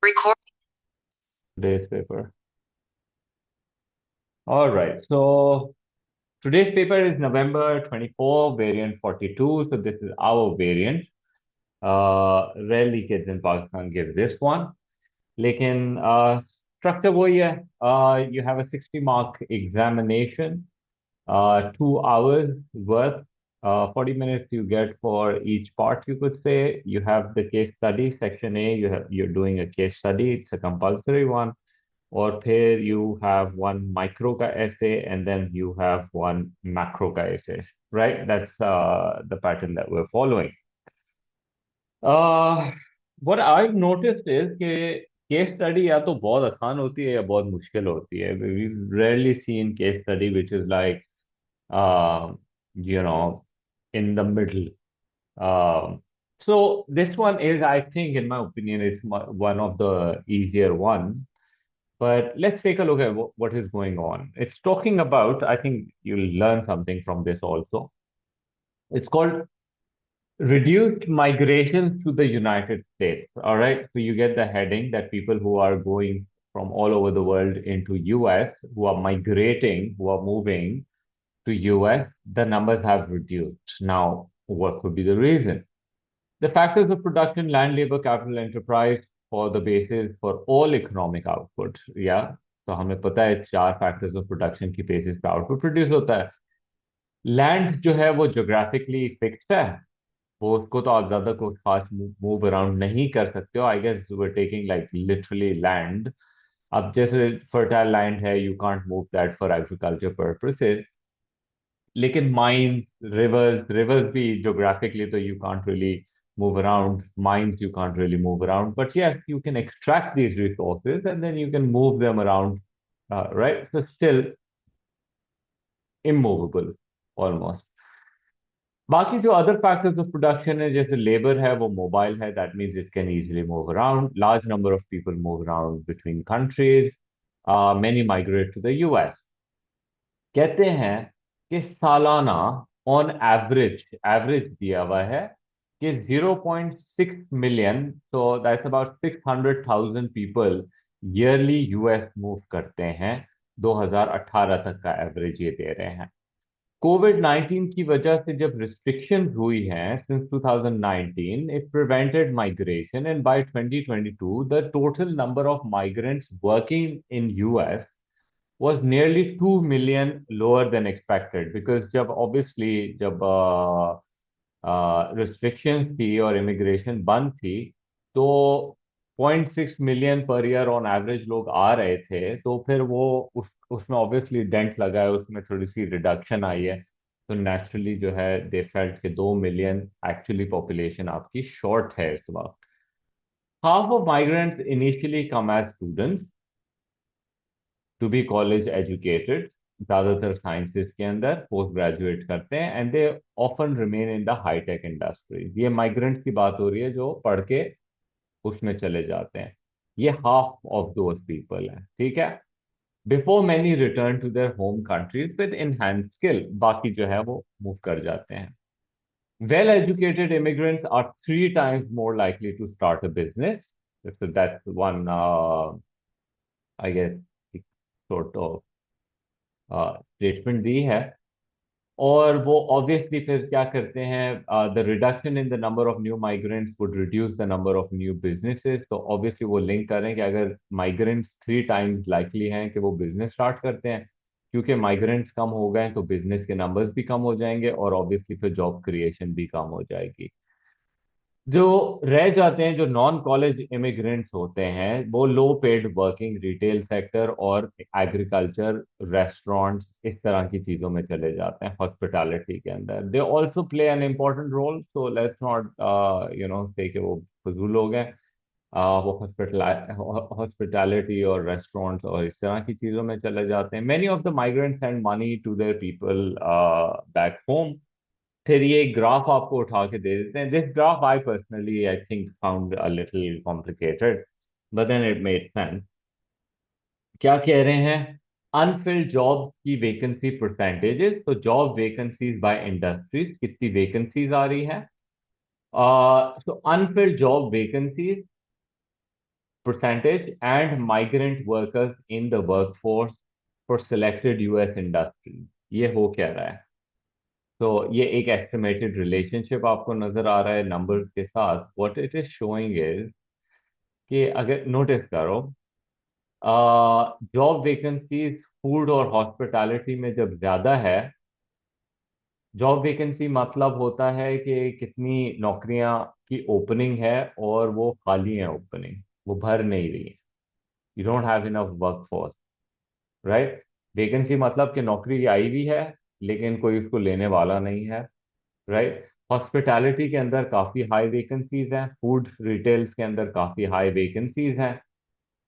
Record today's paper. All right. So today's paper is November 24, variant 42. So this is our variant. Rarely kids in Pakistan give this one. लेकिन structure वही है. You have a 60 mark examination, 2 hours worth, 40 minutes you get for each part, you could say. You have the case study, section A, you're doing a case study, it's a compulsory one. और फिर you have one micro का essay and then you have one macro का essay, right? That's the pattern that we're following. uh, what I've noticed is कि case study या तो बहुत आसान होती है या बहुत मुश्किल होती है. We've rarely seen case study which is like uh, you know, in the middle. So this one is, I think, in my opinion, is one of the easier ones. But let's take a look at what is going on. It's talking about, I think you'll learn something from this also. It's called reduced migrations to the United States. All right. So you get the heading that people who are going from all over the world into US, who are migrating, who are moving to US, the numbers have reduced. Now, what could be the reason? The factors of production, land, labor, capital, enterprise for the basis for all economic output. Yeah. तो हमें पता है 4 factors of production की basis पे output produce होता है. Land जो है वो ज्योग्राफिकली फिक्स्ड है. वो उसको तो आप ज्यादा को खास मूव अराउंड नहीं कर सकते हो. I guess we are taking like literally land. अब जैसे फर्टाइल लैंड है, you can't move that for agriculture purposes. लेकिन माइंस, रिवर्स भी ज्योग्राफिकली तो you can't really move around. Mines you can't really move around, but yes, you can extract these resources and then you can move them around, right? So still immovable almost. बाकी जो other factors of production है, जैसे labour है, वो mobile है. That means it can easily move around. Large number of people move around between countries. Many migrate to the US. कहते हैं कि सालाना ऑन एवरेज, एवरेज दिया हुआ है कि 0.6 मिलियन, तो that's about 600,000 people yearly US move करते हैं. 2018 तक का एवरेज ये दे रहे हैं. कोविड 19 की वजह से जब रिस्ट्रिक्शन हुई हैं since 2019, it prevented migration, and by 2022 the total number of migrants working in US was nearly 2 million lower than expected, because जब obviously जब restrictions थी और immigration बंद थी, तो 0.6 million per year on average लोग आ रहे थे. तो फिर वो उसमें ऑब्वियसली डेंट लगा है, उसमें थोड़ी सी रिडक्शन आई है. तो नेचुरली जो है दे फेल्ट के 2 मिलियन एक्चुअली पॉपुलेशन आपकी शॉर्ट है इस वक्त. Half of migrants initially come as students to be college educated. ज्यादातर साइंसेस के अंदर पोस्ट ग्रेजुएट करते हैं, and they often remain in the high tech industries. ये माइग्रेंट्स की बात हो रही है जो पढ़ के उसमें चले जाते हैं. ये हाफ ऑफ दोज पीपल हैं, ठीक है. Before many return to their home countries with enhance skill. बाकी जो है वो मूव कर जाते हैं. Well educated immigrants are 3 times more likely to start a business. So that's one, I guess, sort of statement दी है. और वो ऑब्वियसली फिर क्या करते हैं, the reduction in the number of new migrants would reduce the number of new businesses. तो obviously वो लिंक कर रहे हैं कि अगर माइग्रेंट्स 3 times लाइकली हैं कि वो बिजनेस स्टार्ट करते हैं, क्योंकि माइग्रेंट्स कम हो गए तो बिजनेस के नंबर्स भी कम हो जाएंगे और ऑब्वियसली फिर जॉब क्रिएशन भी कम हो जाएगी. जो रह जाते हैं, जो नॉन कॉलेज इमिग्रेंट्स होते हैं, वो लो पेड वर्किंग रिटेल सेक्टर और एग्रीकल्चर, रेस्टोरेंट्स, इस तरह की चीजों में चले जाते हैं. हॉस्पिटैलिटी के अंदर they also play an important role. So let's not say कि वो फजूल लोग हैं. वो हॉस्पिटैलिटी और रेस्टोरेंट्स और इस तरह की चीजों में चले जाते हैं. Many of the migrants send money to their people back home. फिर ये ग्राफ आपको उठा के दे देते हैं. This graph I personally I think found a little complicated, but then it made sense. क्या कह रहे हैं? अनफिल्ड जॉब की वैकेंसी परसेंटेजेस. तो जॉब वैकेंसीज बाय इंडस्ट्रीज, कितनी वैकेंसीज आ रही है. So unfilled job vacancies percentage and migrant workers in the workforce for selected US industries। ये हो क्या रहा है? तो ये एक एस्टिमेटेड रिलेशनशिप आपको नजर आ रहा है नंबर्स के साथ। What it is showing is कि अगर नोटिस करो, जॉब वैकेंसीज फूड और हॉस्पिटैलिटी में जब ज्यादा है, जॉब वैकेंसी मतलब होता है कि कितनी नौकरियां की ओपनिंग है और वो खाली है, ओपनिंग वो भर नहीं रही। You don't have enough work force, right. Vacancy मतलब कि नौकरी आई हुई है लेकिन कोई उसको लेने वाला नहीं है, राइट। हॉस्पिटैलिटी के अंदर काफ़ी हाई वैकेंसीज हैं, फूड रिटेल्स के अंदर काफ़ी हाई वैकेंसीज हैं,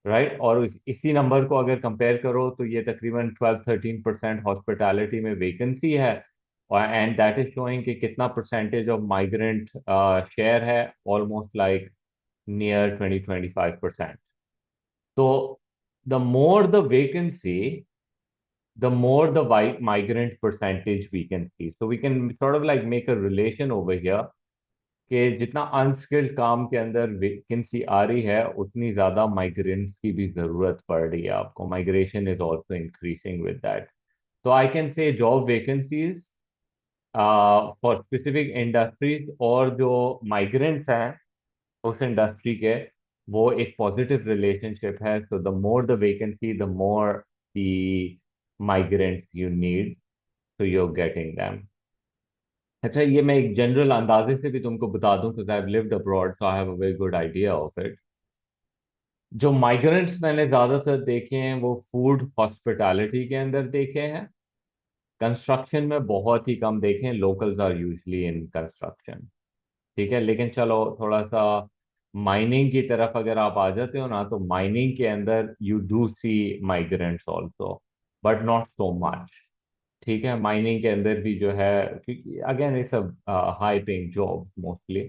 राइट। और इसी नंबर को अगर कंपेयर करो तो ये तकरीबन 12-13% हॉस्पिटैलिटी में वैकेंसी है। और एंड दैट इज शोइंग कि कितना परसेंटेज ऑफ माइग्रेंट शेयर है, ऑलमोस्ट लाइक नियर 20-25%। तो the more the vacancy, the more the migrant percentage we can see. So we can sort of like make a relation over here कि जितना unskilled काम के अंदर vacancy आ रही है उतनी ज्यादा माइग्रेंट्स की भी जरूरत पड़ रही है आपको। Migration is also increasing with that. तो I can say job vacancies for specific industries और जो माइग्रेंट्स हैं उस इंडस्ट्री के, वो एक पॉजिटिव रिलेशनशिप है। So the more the vacancy, the more the migrants you need, so you're getting them। अच्छा, ये मैं एक जनरल अंदाजे से भी तुमको बता दूं because I've lived abroad so I have a very good idea of it। जो माइग्रेंट्स मैंने ज्यादातर देखे हैं वो फूड हॉस्पिटैलिटी के अंदर देखे हैं। कंस्ट्रक्शन में बहुत ही कम देखे हैं, locals are usually in construction. ठीक है, लेकिन चलो थोड़ा सा माइनिंग की तरफ अगर आप आ जाते हो ना, तो माइनिंग के अंदर you do see migrants also, but not so much. ठीक है, माइनिंग के अंदर भी जो है, क्योंकि again it's high paying job mostly.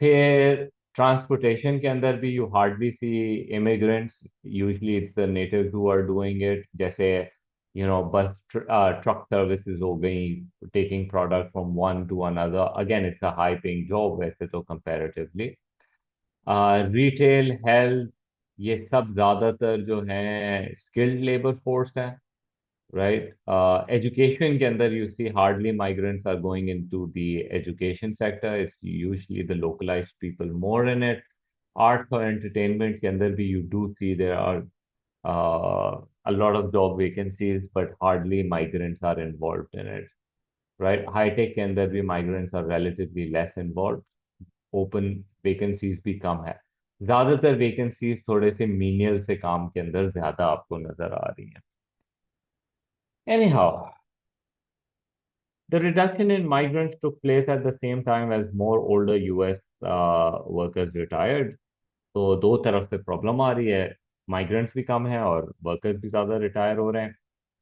फिर ट्रांसपोर्टेशन के अंदर भी you hardly see immigrants, usually it's the natives who are doing it. जैसे बस ट्रक सर्विसेज हो गई, taking product from one to another. Again it's a high paying job वैसे तो comparatively. Retail, health, ये सब ज्यादातर जो है स्किल्ड लेबर फोर्स है, right? Education के अंदर you see hardly migrants are going into the education sector. It's usually the localized people more in it. Arts और entertainment के अंदर भी you do see there are a lot of job vacancies, but hardly migrants are involved in it, right? High tech के अंदर भी migrants are relatively less involved. Open vacancies भी कम है। ज्यादातर vacancies थोड़े से menial से काम के अंदर ज्यादा आपको नजर आ रही हैं। Anyhow, the reduction in migrants took place at the same time as more older US workers retired। तो दो तरफ से प्रॉब्लम आ रही है, माइग्रेंट्स भी कम है और वर्कर्स भी ज़्यादा रिटायर हो रहे हैं।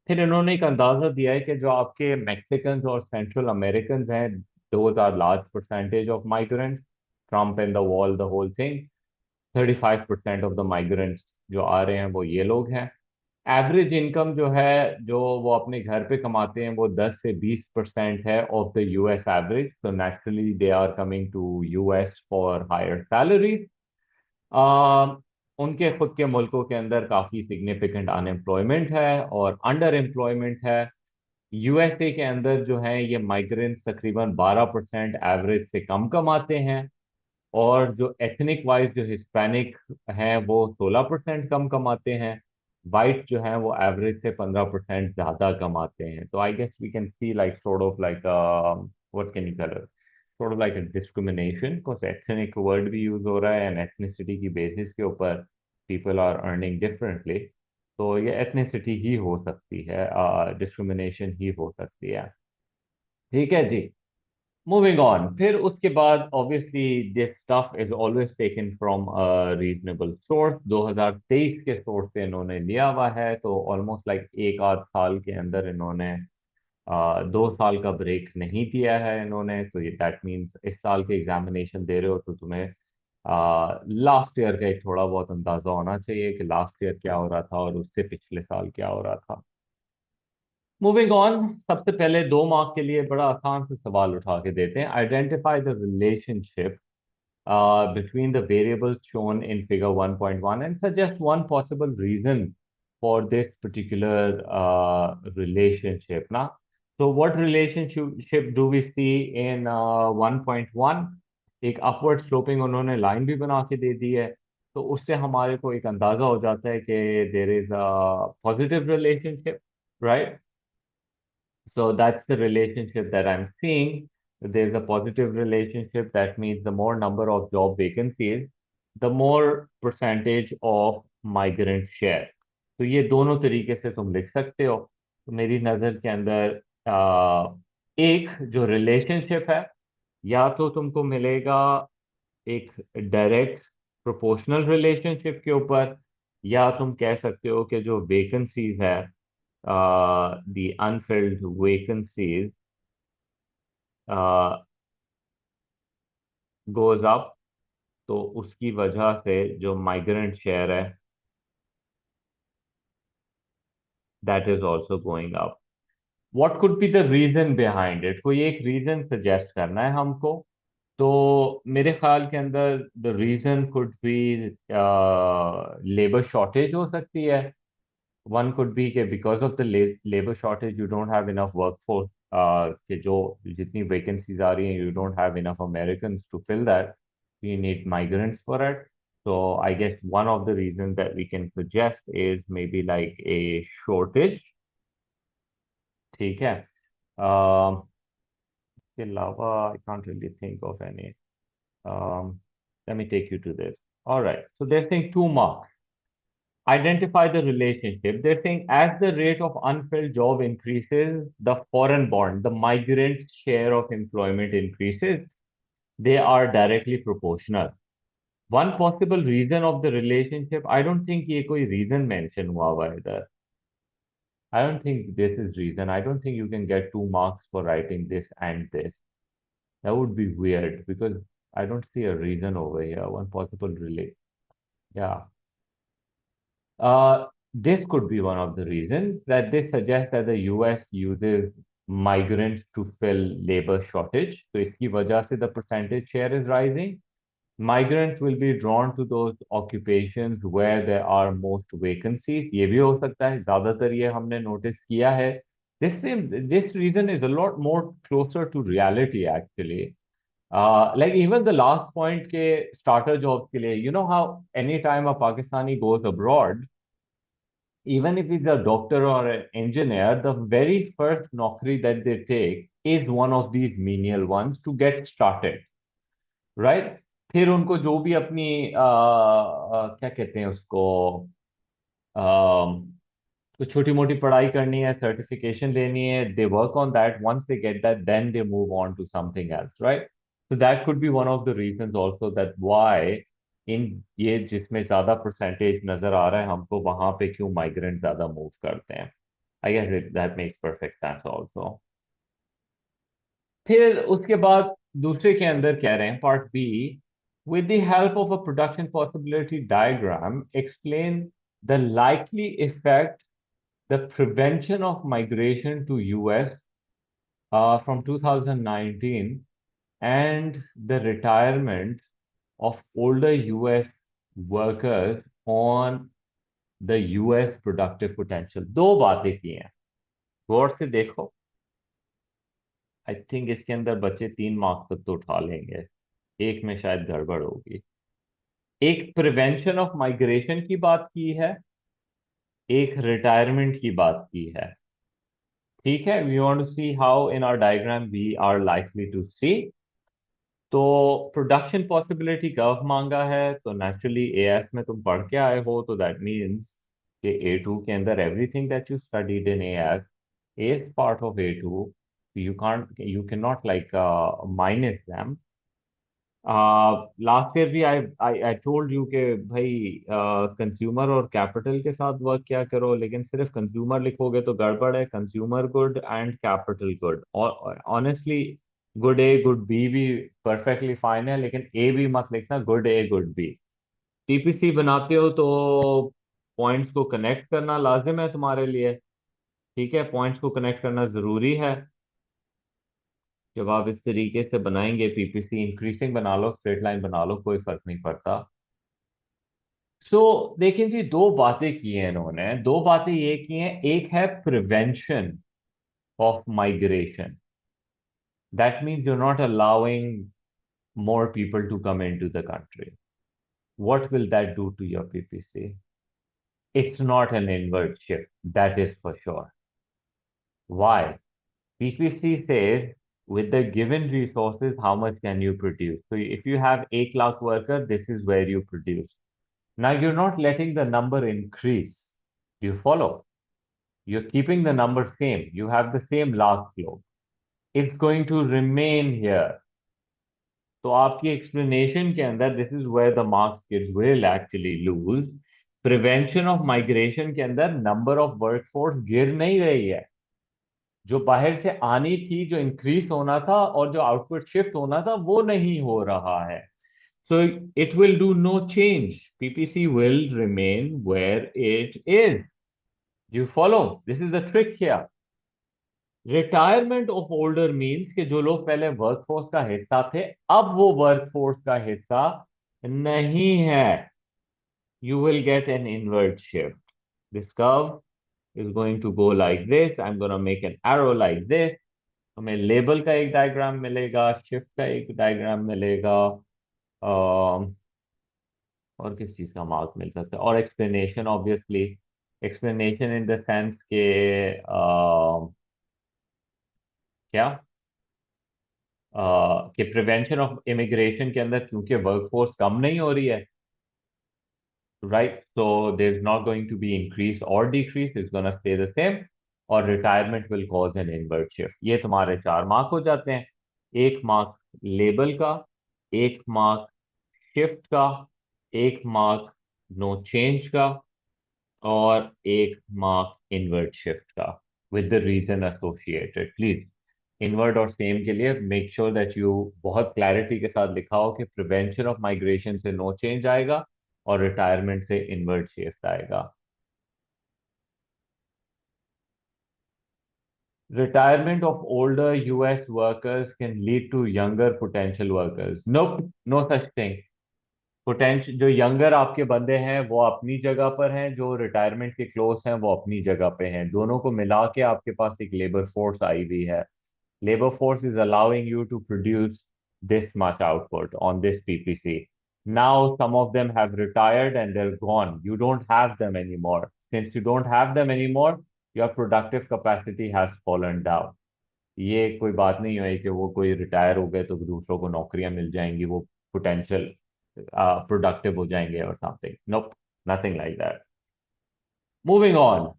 फिर इन्होंने एक अंदाज़ा दिया है कि जो आपके मैक्सिकन और सेंट्रल अमेरिकन हैं, those are large percentage of migrants. Trump and the wall, the whole thing, 35% of the migrants जो आ रहे हैं वो ये लोग हैं। एवरेज इनकम जो है, जो वो अपने घर पे कमाते हैं, वो 10 से 20% है ऑफ द यूएस एवरेज। तो naturally they are coming to US for higher salaries. उनके खुद के मुल्कों के अंदर काफ़ी सिग्निफिकेंट अनएम्प्लॉयमेंट है और अंडर एम्प्लॉयमेंट है। यूएसए के अंदर जो है ये माइग्रेंट्स तकरीबन 12% एवरेज से कम कमाते हैं, और जो एथनिक वाइज जो हिस्पैनिक हैं वो 16% कम कमाते हैं। वाइट जो है वो एवरेज से 15% ज्यादा कमाते हैं। तो I guess we can see like sort of like what can you call it, sort of like a discrimination, because ethnic word भी यूज हो रहा है एंड एथनिसिटी की बेसिस के ऊपर पीपल आर अर्निंग डिफरेंटली। तो ये एथनिसिटी ही हो सकती है, डिस्क्रिमिनेशन ही हो सकती है। ठीक है जी, मूविंग ऑन। फिर उसके बाद obviously this stuff is always taken from a reasonable source. 2023 के सोर्स से इन्होंने लिया हुआ है, तो ऑलमोस्ट लाइक एक आध साल के अंदर इन्होंने 2 साल का ब्रेक नहीं दिया है इन्होंने। तो ये दैट मीन्स इस साल के एग्जामिनेशन दे रहे हो तो तुम्हें लास्ट ईयर का एक थोड़ा बहुत अंदाजा होना चाहिए कि लास्ट ईयर क्या हो रहा था और उससे पिछले साल क्या हो रहा था। मूविंग ऑन, सबसे पहले 2 मार्क के लिए बड़ा आसान से सवाल उठा के देते हैं। Identify the relationship between the variables shown in figure 1.1 and suggest one possible reason for this particular relationship. Now, so what relationship do we see in 1.1? एक अपवर्ड स्लोपिंग उन्होंने लाइन भी बना के दे दी है, तो उससे हमारे को एक अंदाजा हो जाता है कि देर is a positive relationship, right? So that's the relationship that I'm seeing. There's a positive relationship. That means the more number of job vacancies, the more percentage of migrant share. तो ये दोनों तरीके से तुम लिख सकते हो। तो मेरी नज़र के अंदर एक जो रिलेशनशिप है, या तो तुमको मिलेगा एक डायरेक्ट प्रोपोर्शनल रिलेशनशिप के ऊपर, या तुम कह सकते हो कि जो वेकेंसीज है, the unfilled vacancies goes up, तो उसकी वजह से जो माइग्रेंट शेयर है that is also going up. What could be the reason behind it? कोई एक रीजन सजेस्ट करना है हमको। तो मेरे ख्याल के अंदर the reason could be labour shortage हो सकती है। वन कुड बी के because of the labour shortage you don't have enough workforce, कि जो जितनी वैकेंसीज आ रही हैं you don't have enough Americans to fill that, you need migrants for it. So I guess one of the reasons that we can suggest is maybe like a shortage. ठीक है। इसके अलावा I can't really think of any. Um, Let me take you to this. All right. So they're saying 2 marks. Identify the relationship. They're saying as the rate of unfilled job increases, the foreign bond, the migrant share of employment increases. They are directly proportional. One possible reason of the relationship, I don't think ये कोई reason mention हुआ हुआ है इधर. I don't think this is reason. I don't think you can get 2 marks for writing this and this. That would be weird because I don't see a reason over here. One possible relate. Yeah. This could be one of the reasons that they suggest that the US uses migrants to fill labor shortage. So इसकी वजह से the percentage share is rising. Migrants will be drawn to those occupations where there are most vacancies. ये भी हो सकता है, ज्यादातर ये हमने नोटिस किया है। This reason is a lot more closer to reality actually. Like even the last point के starter jobs के लिए, you know how anytime a Pakistani goes abroad, even if he's a doctor or an engineer, the very first naukri that they take is one of these menial ones to get started, right? फिर उनको जो भी अपनी क्या कहते हैं उसको, तो छोटी मोटी पढ़ाई करनी है, सर्टिफिकेशन लेनी है, they work on that, once they get that then they move on to something else, right? So that could be one of the reasons also that why इन ये जिसमें ज्यादा परसेंटेज नजर आ रहा है हमको, वहां पे क्यों माइग्रेंट ज्यादा मूव करते हैं। I guess that makes perfect sense also. फिर उसके बाद दूसरे के अंदर कह रहे हैं part B, with the help of a production possibility diagram explain the likely effect the prevention of migration to US from 2019 and the retirement of older US workers on the US productive potential। दो बातें की हैं, गौर से देखो। I think इसके अंदर बच्चे 3 मार्क्स तक तो उठा लेंगे, एक में शायद गड़बड़ होगी। एक प्रिवेंशन ऑफ माइग्रेशन की बात की है, एक रिटायरमेंट की बात की है। ठीक है, we want to see how in our diagram we are likely to see. तो प्रोडक्शन पॉसिबिलिटी कर्व मांगा है, तो नेचुरली एएस में तुम पढ़ के आए हो, तो दैट मींस कि A2 के अंदर everything that you studied in as is part of A2. You cannot like minus them. Last year भी आई टोल्ड यू के भाई कंज्यूमर और कैपिटल के साथ वर्क क्या करो, लेकिन सिर्फ कंज्यूमर लिखोगे तो गड़बड़ है। Consumer good and capital good, और honestly good A good B भी परफेक्टली फाइन है, लेकिन ए भी मत लिखना, good A good B. TPC बनाते हो तो पॉइंट्स को कनेक्ट करना लाजिम है तुम्हारे लिए। ठीक है, पॉइंट्स को कनेक्ट करना जरूरी है। जब आप इस तरीके से बनाएंगे पीपीसी, इंक्रीजिंग बना लो, स्ट्रेट लाइन बना लो, कोई फर्क नहीं पड़ता। सो देखिए जी, दो बातें की हैं इन्होंने। दो बातें ये की हैं, एक है prevention of migration. That means you not allowing more people to come into the country. What will that do to your PPC? It's not an inward shift, that is for sure. Why? PPC says with the given resources, how much can you produce? So if you have 8 lakh worker, this is where you produce. Now you're not letting the number increase. Do you follow? You're keeping the number same. You have the same last flow. It's going to remain here. तो आपकी explanation के अंदर this is where the marks kids will actually lose. Prevention of migration के अंदर number of workforce गिर नहीं रही है। जो बाहर से आनी थी, जो इंक्रीज होना था और जो आउटपुट शिफ्ट होना था, वो नहीं हो रहा है। So it will do no change, PPC will remain where it is. You follow? This is the trick here. Retirement of older means कि जो लोग पहले वर्कफोर्स का हिस्सा थे, अब वो वर्कफोर्स का हिस्सा नहीं है। You will get an invert shift. This curve is going to go like this. I am gonna make an arrow like this. हमें लेबल का एक डायग्राम मिलेगा, शिफ्ट का एक डायग्राम मिलेगा, और किस चीज का मार्क मिल सकता है, और explanation obviously. Explanation in the sense के क्या कि प्रिवेंशन ऑफ इमिग्रेशन के अंदर क्योंकि वर्कफोर्स कम नहीं हो रही है, right? So there is not going to be increase और decrease, is gonna stay the same. और retirement will cause an invert shift. ये तुम्हारे 4 मार्क हो जाते हैं। एक मार्क लेबल का, एक मार्क शिफ्ट का, एक मार्क नो चेंज का, और एक मार्क इनवर्ट शिफ्ट का with the reason associated. Please invert और सेम के लिए मेक श्योर दैट यू बहुत क्लैरिटी के साथ लिखा हो कि प्रिवेंशन ऑफ माइग्रेशन से नो चेंज आएगा और रिटायरमेंट से इनवर्ट शिफ्ट आएगा। Retirement of older US workers can lead to younger potential workers. Nope, no such thing. Potential जो यंगर आपके बंदे हैं वो अपनी जगह पर हैं, जो रिटायरमेंट के क्लोज हैं वो अपनी जगह पे हैं। दोनों को मिला के आपके पास एक लेबर फोर्स आई हुई है। Labor force is allowing you to produce this much output on this PPC. Now some of them have retired and they're gone. You don't have them anymore. Since you don't have them anymore, your productive capacity has fallen down. ये कोई बात नहीं है कि वो कोई retire हो गए तो दूसरों को नौकरियां मिल जाएंगी, वो पोटेंशियल प्रोडक्टिव हो जाएंगे और something. Nope, nothing like that. Moving on,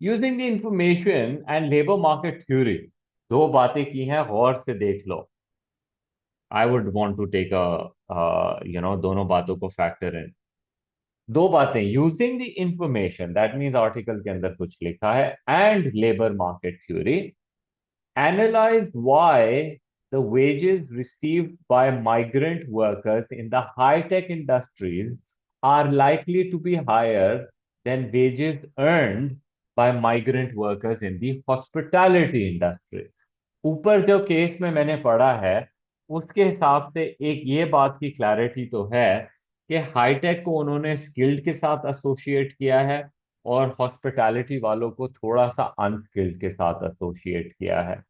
using the information and labour market theory. दो बातें की हैं, गौर से देख लो। I would want to take दोनों बातों को फैक्टर इन। दो बातें, using the information that means article के अंदर कुछ लिखा है, and labour market theory analyzed why the wages received by migrant workers in the high-tech industries are likely to be higher than wages earned by migrant workers in the hospitality industry। ऊपर जो case में मैंने पढ़ा है उसके हिसाब से एक ये बात की क्लैरिटी तो है कि हाईटेक को उन्होंने स्किल्ड के साथ एसोसिएट किया है और हॉस्पिटैलिटी वालों को थोड़ा सा अनस्किल्ड के साथ एसोसिएट किया है।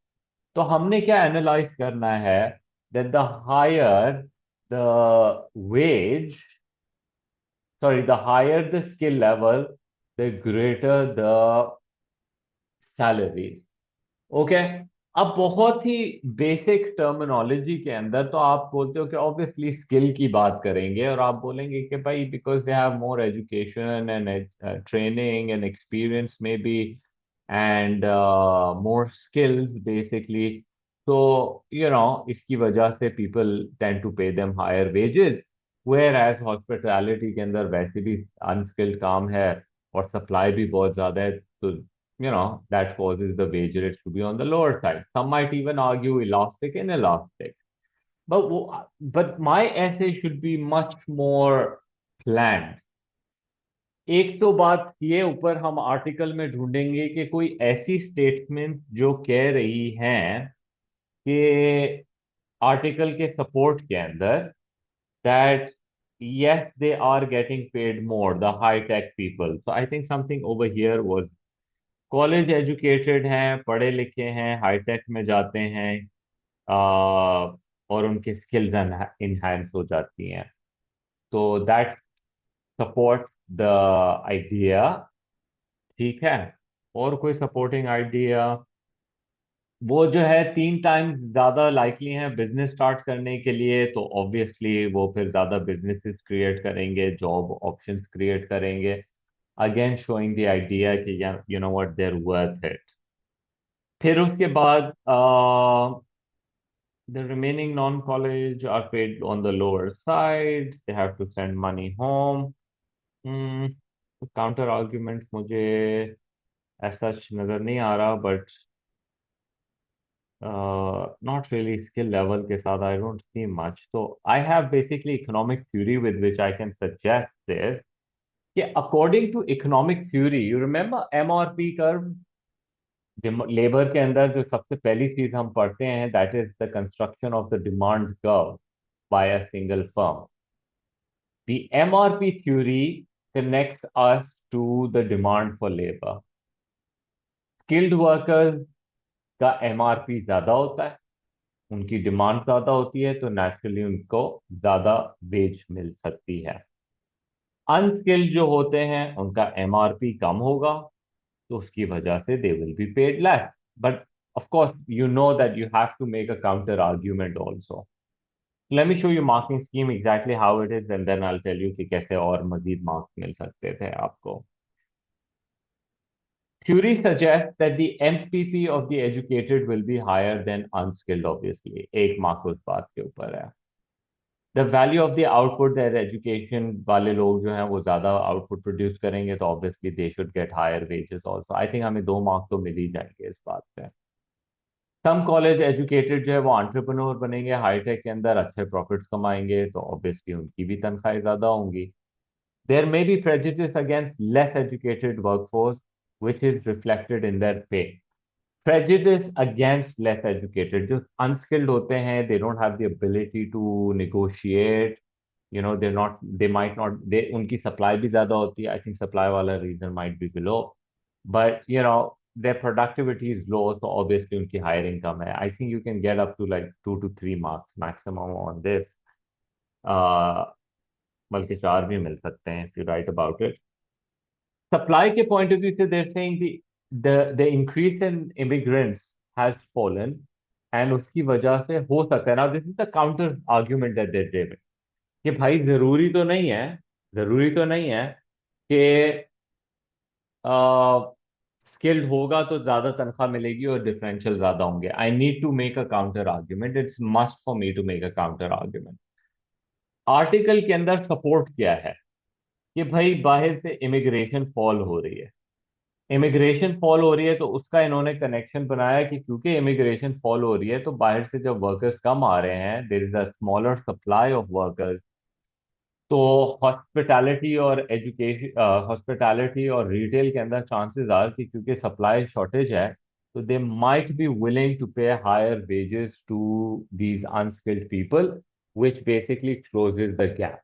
तो हमने क्या एनालाइज करना है, that the higher the wage, sorry the higher the skill level, the greater the salary. Okay, अब बहुत ही बेसिक टर्मिनोलॉजी के अंदर तो आप बोलते हो कि ऑब्वियसली स्किल की बात करेंगे और आप बोलेंगे कि भाई because they have more education and training and experience maybe and more skills basically, तो इसकी वजह से people tend to pay them higher wages. Whereas hospitality के अंदर वैसे भी अनस्किल्ड काम है और सप्लाई भी बहुत ज्यादा है, तो that causes the wage rates to be on the lower side. Some might even argue elastic and elastic. But my essay should be much more planned. एक तो बात ये ऊपर हम आर्टिकल में ढूंढेंगे कि कोई ऐसी स्टेटमेंट जो कह रही हैं कि आर्टिकल के सपोर्ट के अंदर that yes they are getting paid more, the high tech people. So I think something over here was college educated हैं, पढ़े लिखे हैं, हाई टेक में जाते हैं, और उनकी स्किल्स इनहेंस हो जाती हैं, तो दैट सपोर्ट द आइडिया। ठीक है। और कोई सपोर्टिंग आइडिया? वो जो है 3 टाइम ज्यादा लाइकली हैं बिजनेस स्टार्ट करने के लिए, तो ऑब्वियसली वो फिर ज्यादा बिजनेसेस क्रिएट करेंगे, जॉब ऑप्शंस क्रिएट करेंगे, अगेन शोइंग द आइडिया कि you know what there worth it. फिर उसके बाद the remaining non-college are paid on the lower side. They have to send money home. Hmm. Counter argument मुझे ऐसा नजर नहीं आ रहा, but not really skill level के साथ आई डोंट सी मच। तो I have basically economic theory with which I can suggest this, कि according to economic theory, you remember MRP curve, labour के अंदर जो सबसे पहली चीज हम पढ़ते हैं that is the construction of the demand curve by a single firm. The MRP theory connects us to the demand for labor. Skilled workers का MRP ज्यादा होता है, उनकी डिमांड ज्यादा होती है, तो नेचुरली उनको ज्यादा वेज मिल सकती है। अनस्किल्ड जो होते हैं उनका MRP कम होगा, तो उसकी वजह से they will be paid less. But of course you know that you have to make a counter argument also. Let me show you marking scheme exactly how it is, and then I'll tell you कि कैसे और मजीद marks मिल सकते थे आपको। Theory suggests that the MPP of the educated will be higher than unskilled, obviously. एक mark उस बात के ऊपर है। The value of the output that education वाले लोग जो हैं वो ज्यादा आउटपुट प्रोड्यूस करेंगे, तो obviously they should get higher wages also. I think हमें 2 मार्क तो मिल ही जाएंगे इस बात पे। सम कॉलेज एजुकेटेड जो है वो एंटरप्रेन्योर बनेंगे, हाईटेक के अंदर अच्छे प्रॉफिट्स कमाएंगे, तो ऑब्वियसली उनकी भी तनख्वाहें ज्यादा होंगी। There may be prejudice against less educated workforce, which is reflected in their pay. Prejudice against less educated, जो unskilled होते हैं, they don't have the ability to negotiate, you know, they might not, उनकी supply भी ज्यादा होती है, I think supply वाला reason might be below, but you know their productivity is low, so obviously उनकी hiring कम है। I think you can get up to like 2 to 3 marks maximum on this, uh, बल्कि 4 भी मिल सकते हैं if you write about it। Supply के point of view से they're saying the increase in immigrants has fallen, and उसकी वजह से हो सकता है, now this is the counter argument that they're giving, कि भाई जरूरी तो नहीं है कि स्किल्ड होगा तो ज्यादा तनख्वाह मिलेगी और डिफरेंशियल ज्यादा होंगे। I need to make a counter argument, it's must for me to make a counter argument. Article के अंदर सपोर्ट क्या है कि भाई बाहर से इमिग्रेशन फॉल हो रही है, इमिग्रेशन फॉल हो रही है, तो उसका इन्होंने कनेक्शन बनाया कि क्योंकि इमिग्रेशन फॉल हो रही है तो बाहर से जब वर्कर्स कम आ रहे हैं, there is a smaller supply of workers, तो हॉस्पिटैलिटी और एजुकेशन, हॉस्पिटैलिटी और रिटेल के अंदर चांसेस आर कि क्योंकि सप्लाई शॉर्टेज है, तो they might be willing to pay higher wages to these unskilled people, which basically closes the gap.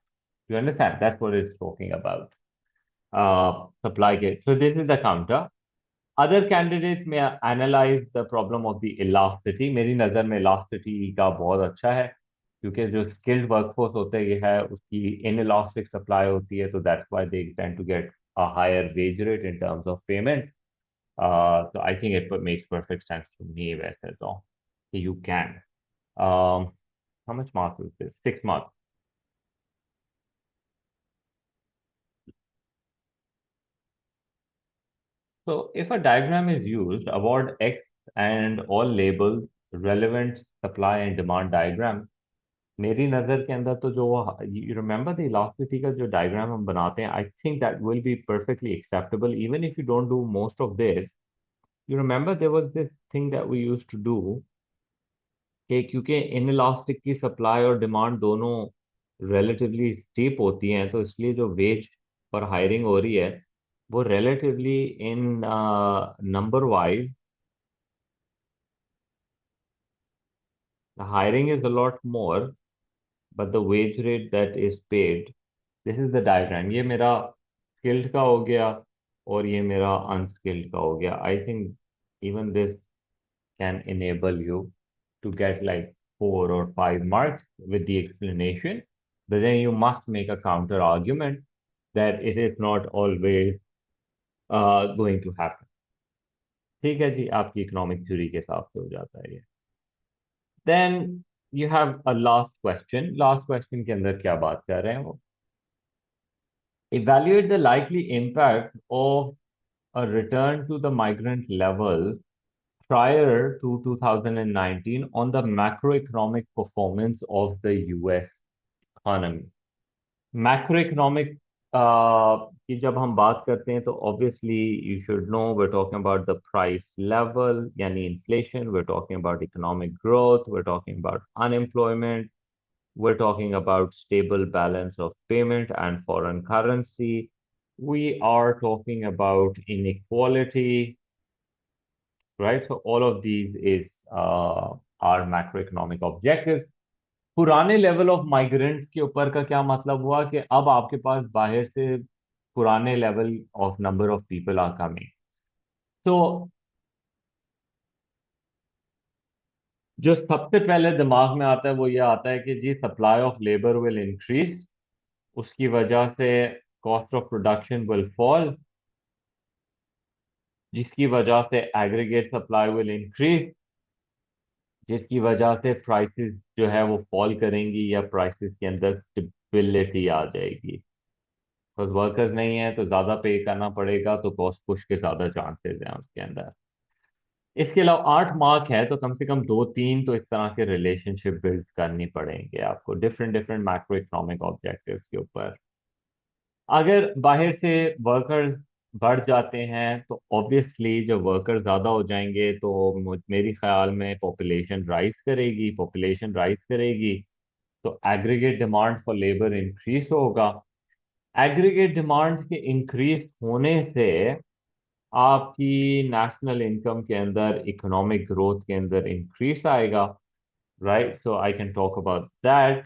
You understand? That's what it's talking about. Supply gap. So this is the counter. Other candidates may analyze the problem of the elasticity. मेरी नज़र में elasticity का बहुत अच्छा है, क्योंकि जो skilled workforce होते है उसकी inelastic supply होती है, तो that's why they tend to get a higher wage rate in terms of payment. So I think it makes perfect sense to me वैसे तो कि you can. Um, how much marks is this? 6 marks. So if a diagram is used, award X and all labels relevant supply and demand diagram। मेरी नजर के अंदर तो जो you remember the elasticity का जो डायग्राम हम बनाते हैं, I think that will be perfectly acceptable even if you don't do most of this. You remember there was this thing that we used to do, कि क्योंकि inelastic की supply और demand दोनों relatively steep होती हैं, तो इसलिए जो वेज पर हायरिंग हो रही है वो relatively in number wise The hiring is a lot more, but the wage rate that is paid, this is the diagram. ये मेरा skilled का हो गया और ये मेरा unskilled का हो गया. I think even this can enable you to get like 4 or 5 marks with the explanation, but then you must make a counter argument that it is not always going to happen. ठीक है जी, आपकी economic theory के हिसाब से हो जाता है ये. Then you have a last question. Last question के अंदर क्या बात कर रहे हैं वो? Evaluate the likely impact of a return to the migrant level prior to 2019 on the macroeconomic performance of the US economy. Macroeconomic की जब हम बात करते हैं तो obviously you should know we're talking about the price level यानी inflation, we're talking about economic growth, we're talking about unemployment, we're talking about stable balance of payment and foreign currency. We are talking about inequality, right? So all of these is our macroeconomic objectives. पुराने level of migrants के ऊपर का क्या मतलब हुआ कि अब आपके पास बाहर से पुराने level of number of people are coming. तो जो सबसे पहले दिमाग में आता है वो ये आता है कि जी supply of labour will increase, उसकी वजह से cost of production will fall, जिसकी वजह से एग्रीगेट सप्लाई विल इंक्रीज, जिसकी वजह से प्राइसेस जो है वो फॉल करेंगी या प्राइसेस के अंदर स्टेबिलिटी आ जाएगी. बस वर्कर्स नहीं है तो ज्यादा पे करना पड़ेगा, तो कॉस्ट पुश के ज्यादा चांसेस हैं उसके अंदर. इसके अलावा 8 मार्क है तो कम से कम 2-3 तो इस तरह के रिलेशनशिप बिल्ड करनी पड़ेंगे आपको different different macro economic objectives के ऊपर. अगर बाहर से वर्कर्स बढ़ जाते हैं तो ऑब्वियसली जब वर्कर्स ज़्यादा हो जाएंगे तो मेरी ख्याल में पॉपुलेशन राइज करेगी. पॉपुलेशन राइज करेगी तो aggregate demand for labour increase होगा. एग्रीगेट डिमांड के इंक्रीज होने से आपकी नेशनल इनकम के अंदर इकोनॉमिक ग्रोथ के अंदर इंक्रीज आएगा. Right, so I can talk about that.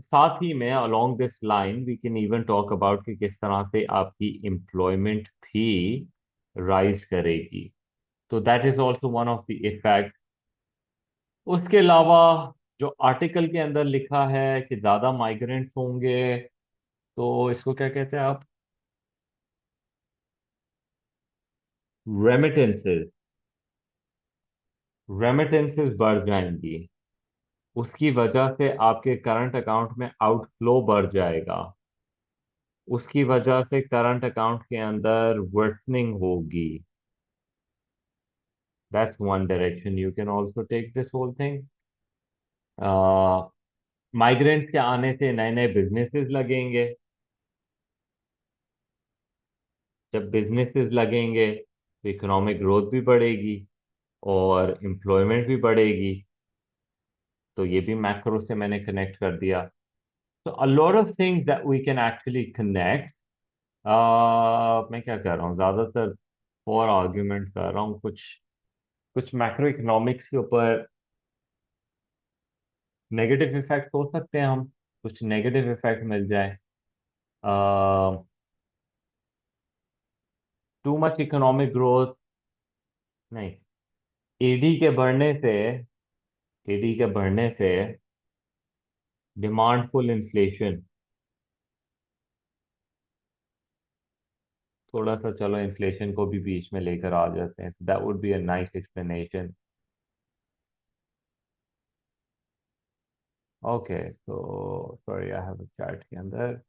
साथ ही में along this line we can even talk about कि किस तरह से आपकी एम्प्लॉयमेंट भी राइज करेगी. तो that is also one of the effect. उसके अलावा जो आर्टिकल के अंदर लिखा है कि ज्यादा माइग्रेंट्स होंगे, तो इसको क्या कहते हैं आप? रेमिटेंसेस. रेमिटेंसेस बढ़ जाएंगी, उसकी वजह से आपके करंट अकाउंट में आउटफ्लो बढ़ जाएगा, उसकी वजह से करंट अकाउंट के अंदर वर्टनिंग होगी. That's one direction you can also take this whole thing. Migrants के आने से नए नए बिजनेसेस लगेंगे. जब बिजनेसेस लगेंगे तो इकोनॉमिक ग्रोथ भी बढ़ेगी और एम्प्लॉयमेंट भी बढ़ेगी. तो ये भी मैक्रो से मैंने कनेक्ट कर दिया. तो a lot of things that we can actually connect. मैं क्या कर रहा हूँ ज्यादातर फॉर आर्ग्यूमेंट कर रहा हूँ. कुछ कुछ मैक्रो इकोनॉमिक्स के ऊपर नेगेटिव इफेक्ट हो सकते हैं. हम कुछ नेगेटिव इफेक्ट मिल जाए. टू मच इकोनॉमिक ग्रोथ नहीं. एडी के बढ़ने से एडी के बढ़ने से डिमांड फुल इन्फ्लेशन. थोड़ा सा चलो इन्फ्लेशन को भी बीच में लेकर आ जाते हैं. That would be a nice explanation. Okay, तो sorry I have a chat के अंदर.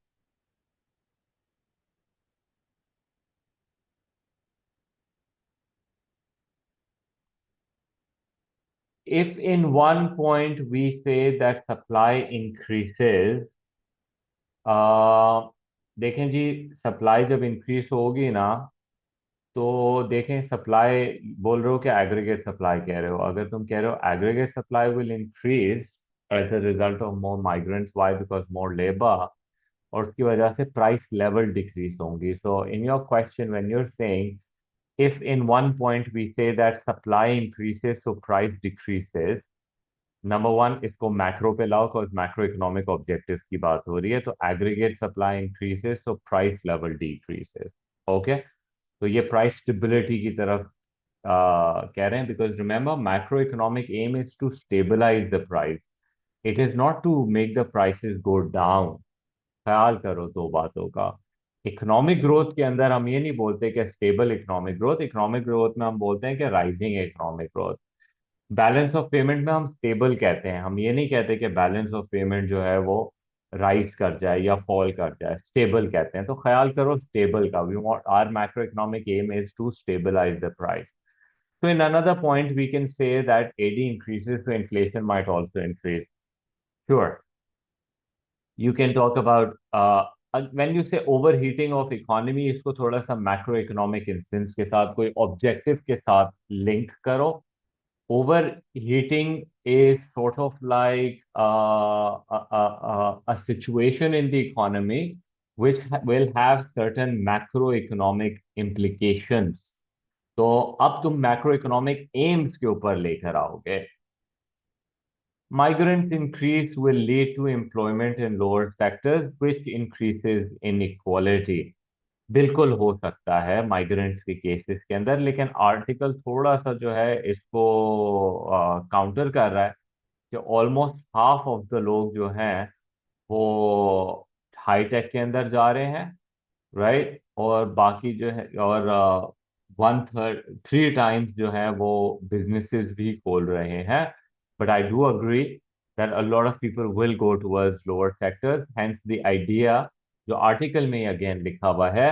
If in one point we say that supply increases, देखें जी, सप्लाई जब इंक्रीज होगी ना तो देखें सप्लाई बोल रहे हो कि एग्रीगेट सप्लाई कह रहे हो. अगर तुम कह रहे हो aggregate supply will increase as a result of more migrants, why? Because more labour, और उसकी वजह से प्राइस लेवल डिक्रीज होंगी. So in your question when you are saying if in one point we say that supply increases so price decreases, number one इसको macro पे लाओ, because macro economic objectives की बात हो रही है, तो एग्रीगेट सप्लाई इंक्रीजेस तो प्राइस लेवल डिक्रीजेस। ओके, तो ये प्राइस स्टेबिलिटी की तरफ कह रहे हैं, because remember macro economic aim is to stabilise the price, it is not to make the prices go down. ख्याल करो दो बातों का। इकोनॉमिक ग्रोथ के अंदर हम ये नहीं बोलते कि स्टेबल इकोनॉमिक ग्रोथ में हम बोलते हैं कि rising economic growth. Balance of payment में हम स्टेबल कहते हैं, हम ये नहीं कहते कि बैलेंस ऑफ पेमेंट जो है वो राइज कर जाए या फॉल कर जाए, स्टेबल कहते हैं। तो ख्याल करो स्टेबल का, we want our macro economic aim is to stabilise the price. So in another point, we can say that AD increases, so inflation might also increase. Sure, you can talk about when you say overheating of economy, इसको थोड़ा सा macro economic instance के साथ कोई objective के साथ link करो। Overheating is sort of like a situation in the economy which will have certain macroeconomic implications. तो अब तुम macroeconomic aims के ऊपर लेकर आओगे। Migrants increase will lead to employment in lower sectors, which increases inequality. बिल्कुल हो सकता है माइग्रेंट्स के केसेस के अंदर, लेकिन आर्टिकल थोड़ा सा जो है इसको काउंटर कर रहा है कि ऑलमोस्ट हाफ ऑफ द लोग जो हैं वो हाईटेक के अंदर जा रहे हैं, राइट, और बाकी जो है, और वन थर्ड 3 टाइम्स जो है वो बिजनेसेस भी खोल रहे हैं। But I do agree that a lot of people will go towards lower sectors, hence the idea जो आर्टिकल में अगेन लिखा हुआ है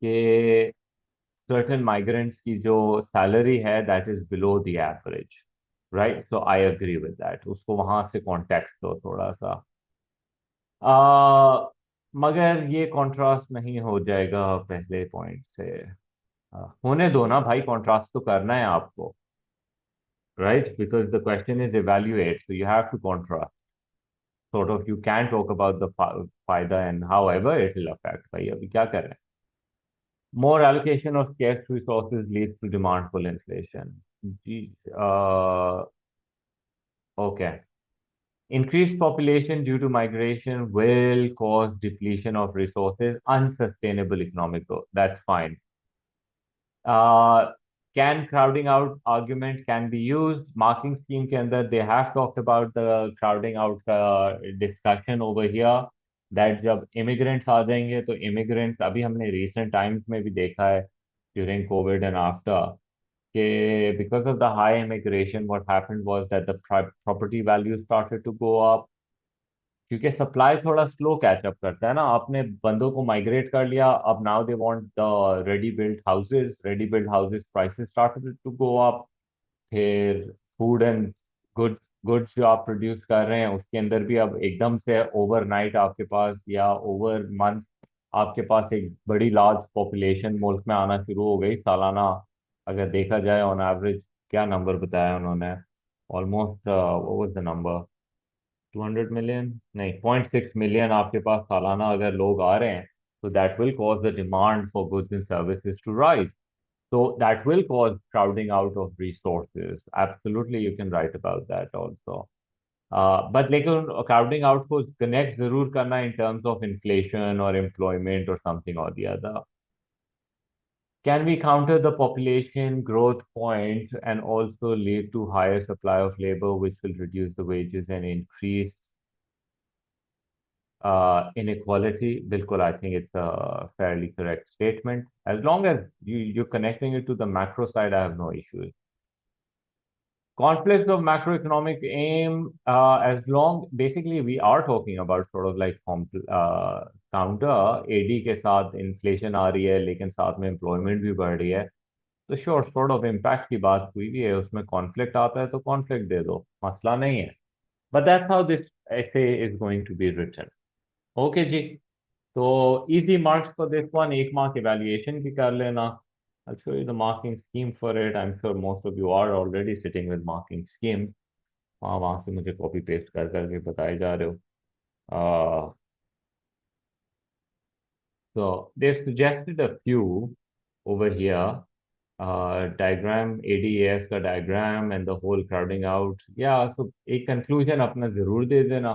कि सर्टेन माइग्रेंट्स की जो सैलरी है that is below the average, right. So I agree with that, उसको वहां से कॉन्टेक्स्ट दो थोड़ा सा। मगर ये कॉन्ट्रास्ट नहीं हो जाएगा पहले पॉइंट से। होने दो ना भाई, कॉन्ट्रास्ट तो करना है आपको, right, because the question is evaluate, so you have to contrast, sort of you can talk about the फायदा and however it will affect। भाई अभी क्या कर रहे हैं? More allocation of scarce resources leads to demand pull inflation। Ji, okay, increased population due to migration will cause depletion of resources, unsustainable economic growth, that's fine। uh, can crowding out argument can be used? Marking scheme के अंदर they have talked about the crowding out discussion over here, that जब immigrants आ जाएंगे तो immigrants, अभी हमने recent times में भी देखा है during COVID and after, कि because of the high immigration what happened was that the property values started to go up, क्योंकि सप्लाई थोड़ा स्लो कैचअप करता है ना। आपने बंदों को माइग्रेट कर लिया, अब now they want the ready build houses prices started to go up. फिर फूड एंड गुड गुड्स जो आप प्रोड्यूस कर रहे हैं उसके अंदर भी अब एकदम से ओवरनाइट आपके पास या ओवर मंथ आपके पास एक बड़ी लार्ज पॉपुलेशन मुल्क में आना शुरू हो गई सालाना। अगर देखा जाए ऑन एवरेज, क्या नंबर बताया उन्होंने, ऑलमोस्ट वो वाज द नंबर, 200 मिलियन नहीं, 0.6 मिलियन आपके पास सालाना अगर लोग आ रहे हैं, तो that will cause the demand for goods and services to rise, so that will cause crowding out of resources, absolutely you can write about that also। but लेकिन crowding out को connect जरूर करना in terms of inflation or employment or something or the other। can we counter the population growth point and also lead to higher supply of labor which will reduce the wages and increase inequality? Bilkul, I think it's a fairly correct statement. As long as you're connecting it to the macro side, I have no issues. Conflicts of macroeconomic aim, as long basically we are talking about sort of like counter AD के साथ inflation आ रही है लेकिन साथ में employment भी बढ़ रही है, तो श्योर sort of impact की बात हुई भी है, उसमें conflict आता है तो conflict दे दो, मसला नहीं है। But that's how this essay is going to be written। Okay जी, तो easy marks for this one, 1 mark evaluation की कर लेना। I'll show you the marking scheme for it। I'm sure most of you are already sitting with marking schemes। हाँ, वहां से मुझे copy paste कर करके बताए जा रहे हो। So they've suggested a few over here। Diagram ADAS का diagram and the whole crowding out, या तो एक कंक्लूजन अपना जरूर दे देना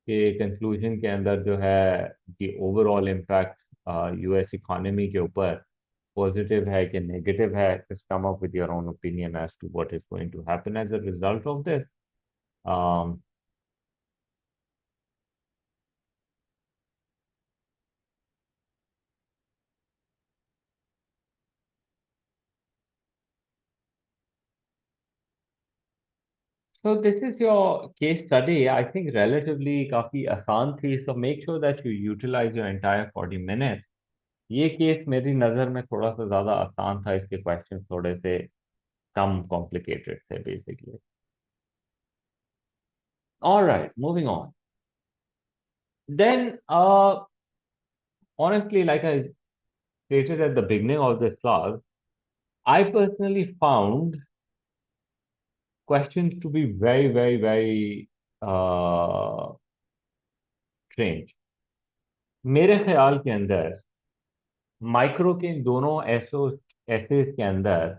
कि कंक्लूजन के अंदर जो है कि ओवरऑल इम्पैक्ट US इकोनॉमी के ऊपर पॉजिटिव है कि नेगेटिव है. Just come up with your own opinion as to what is going to happen as a result of this. So this is your case study. I think relatively काफी आसान थी. So make sure that you utilize your entire 40 minutes. ये case मेरी नजर में थोड़ा सा ज्यादा आसान था. इसके क्वेश्चन थोड़े से कम कॉम्प्लिकेटेड थे basically. All right, moving on. Then, honestly, like I stated at the beginning of this class, I personally found questions to be very, very, very strange. मेरे ख्याल के अंदर माइक्रो के इन दोनों एसेस के अंदर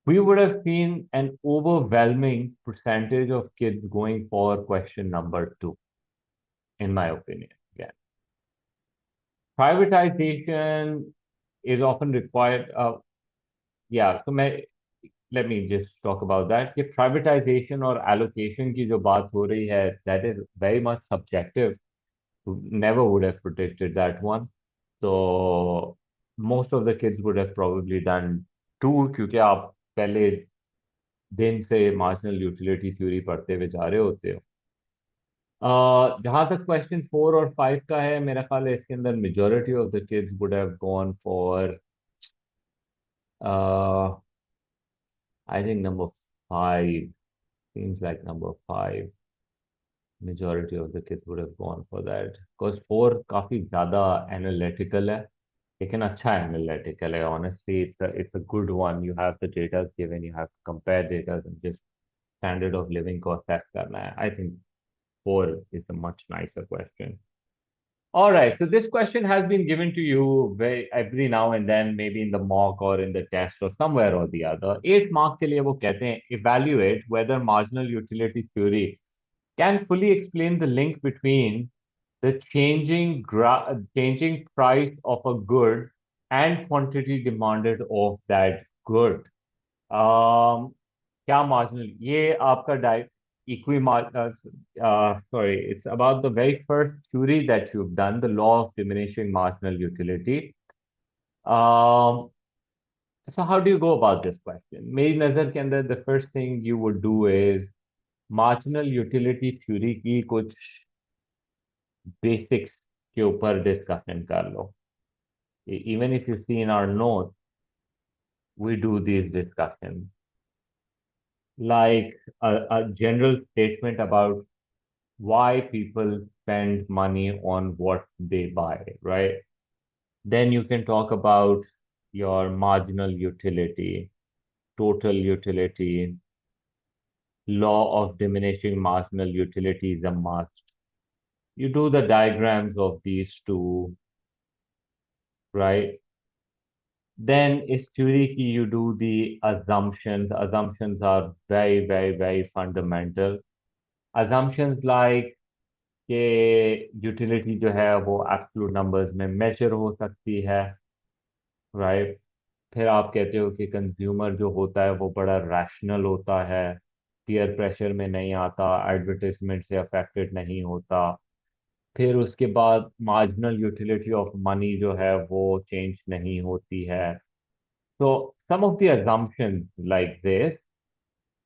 we would have seen an overwhelming percentage of kids going for question number two, in my opinion. Again, privatization is often required. Yeah, so let me just talk about that. कि privatization और allocation की जो बात हो रही है, that is very much subjective. Never would have predicted that one. So most of the kids would have probably done two, क्योंकि आप पहले दिन से मार्जिनल यूटिलिटी थ्योरी पढ़ते हुए जा रहे होते हो. जहां तक क्वेश्चन 4 और 5 का है, मेरा ख्याल है इसके अंदर majority of the kids would have gone for I think number 5. seems like number 5. Majority of the kids would have gone for that because 4 काफी ज्यादा एनालिटिकल है, लेकिन अच्छा एनालिटिकल है. Honestly, it's a good one. You have the data given, you have to compare data and just standard of living को assess करना है. I think 4 is a much nicer question. All right, so this question has been given to you every now and then, maybe in the mock or in the test or somewhere or the other. 8 mark के लिए वो कहते हैं evaluate whether marginal utility theory can fully explain the link between the changing price of a good and quantity demanded of that good. क्या marginal, ये आपका equi sorry, it's about the very first theory that you've done, the law of diminishing marginal utility. um, so how do you go about this question? मेरी नजर के अंदर the first thing you would do is marginal utility theory की कुछ basics के ऊपर discussion कर लो. Even if you see in our notes, we do these discussions, like a general statement about why people spend money on what they buy, right? Then you can talk about your marginal utility, total utility, law of diminishing marginal utility is a must. You do the diagrams of these two, right? Then is theory ki you do the assumptions. Assumptions are very, very, very fundamental. Assumptions like कि utility जो है वो absolute numbers में major हो सकती है, right? फिर आप कहते हो कि कंज्यूमर जो होता है वो बड़ा रैशनल होता है, पीयर प्रेशर में नहीं आता, एडवर्टाइजमेंट से अफेक्टेड नहीं होता. फिर उसके बाद मार्जिनल यूटिलिटी ऑफ मनी जो है वो चेंज नहीं होती है. So some of the assumptions like this,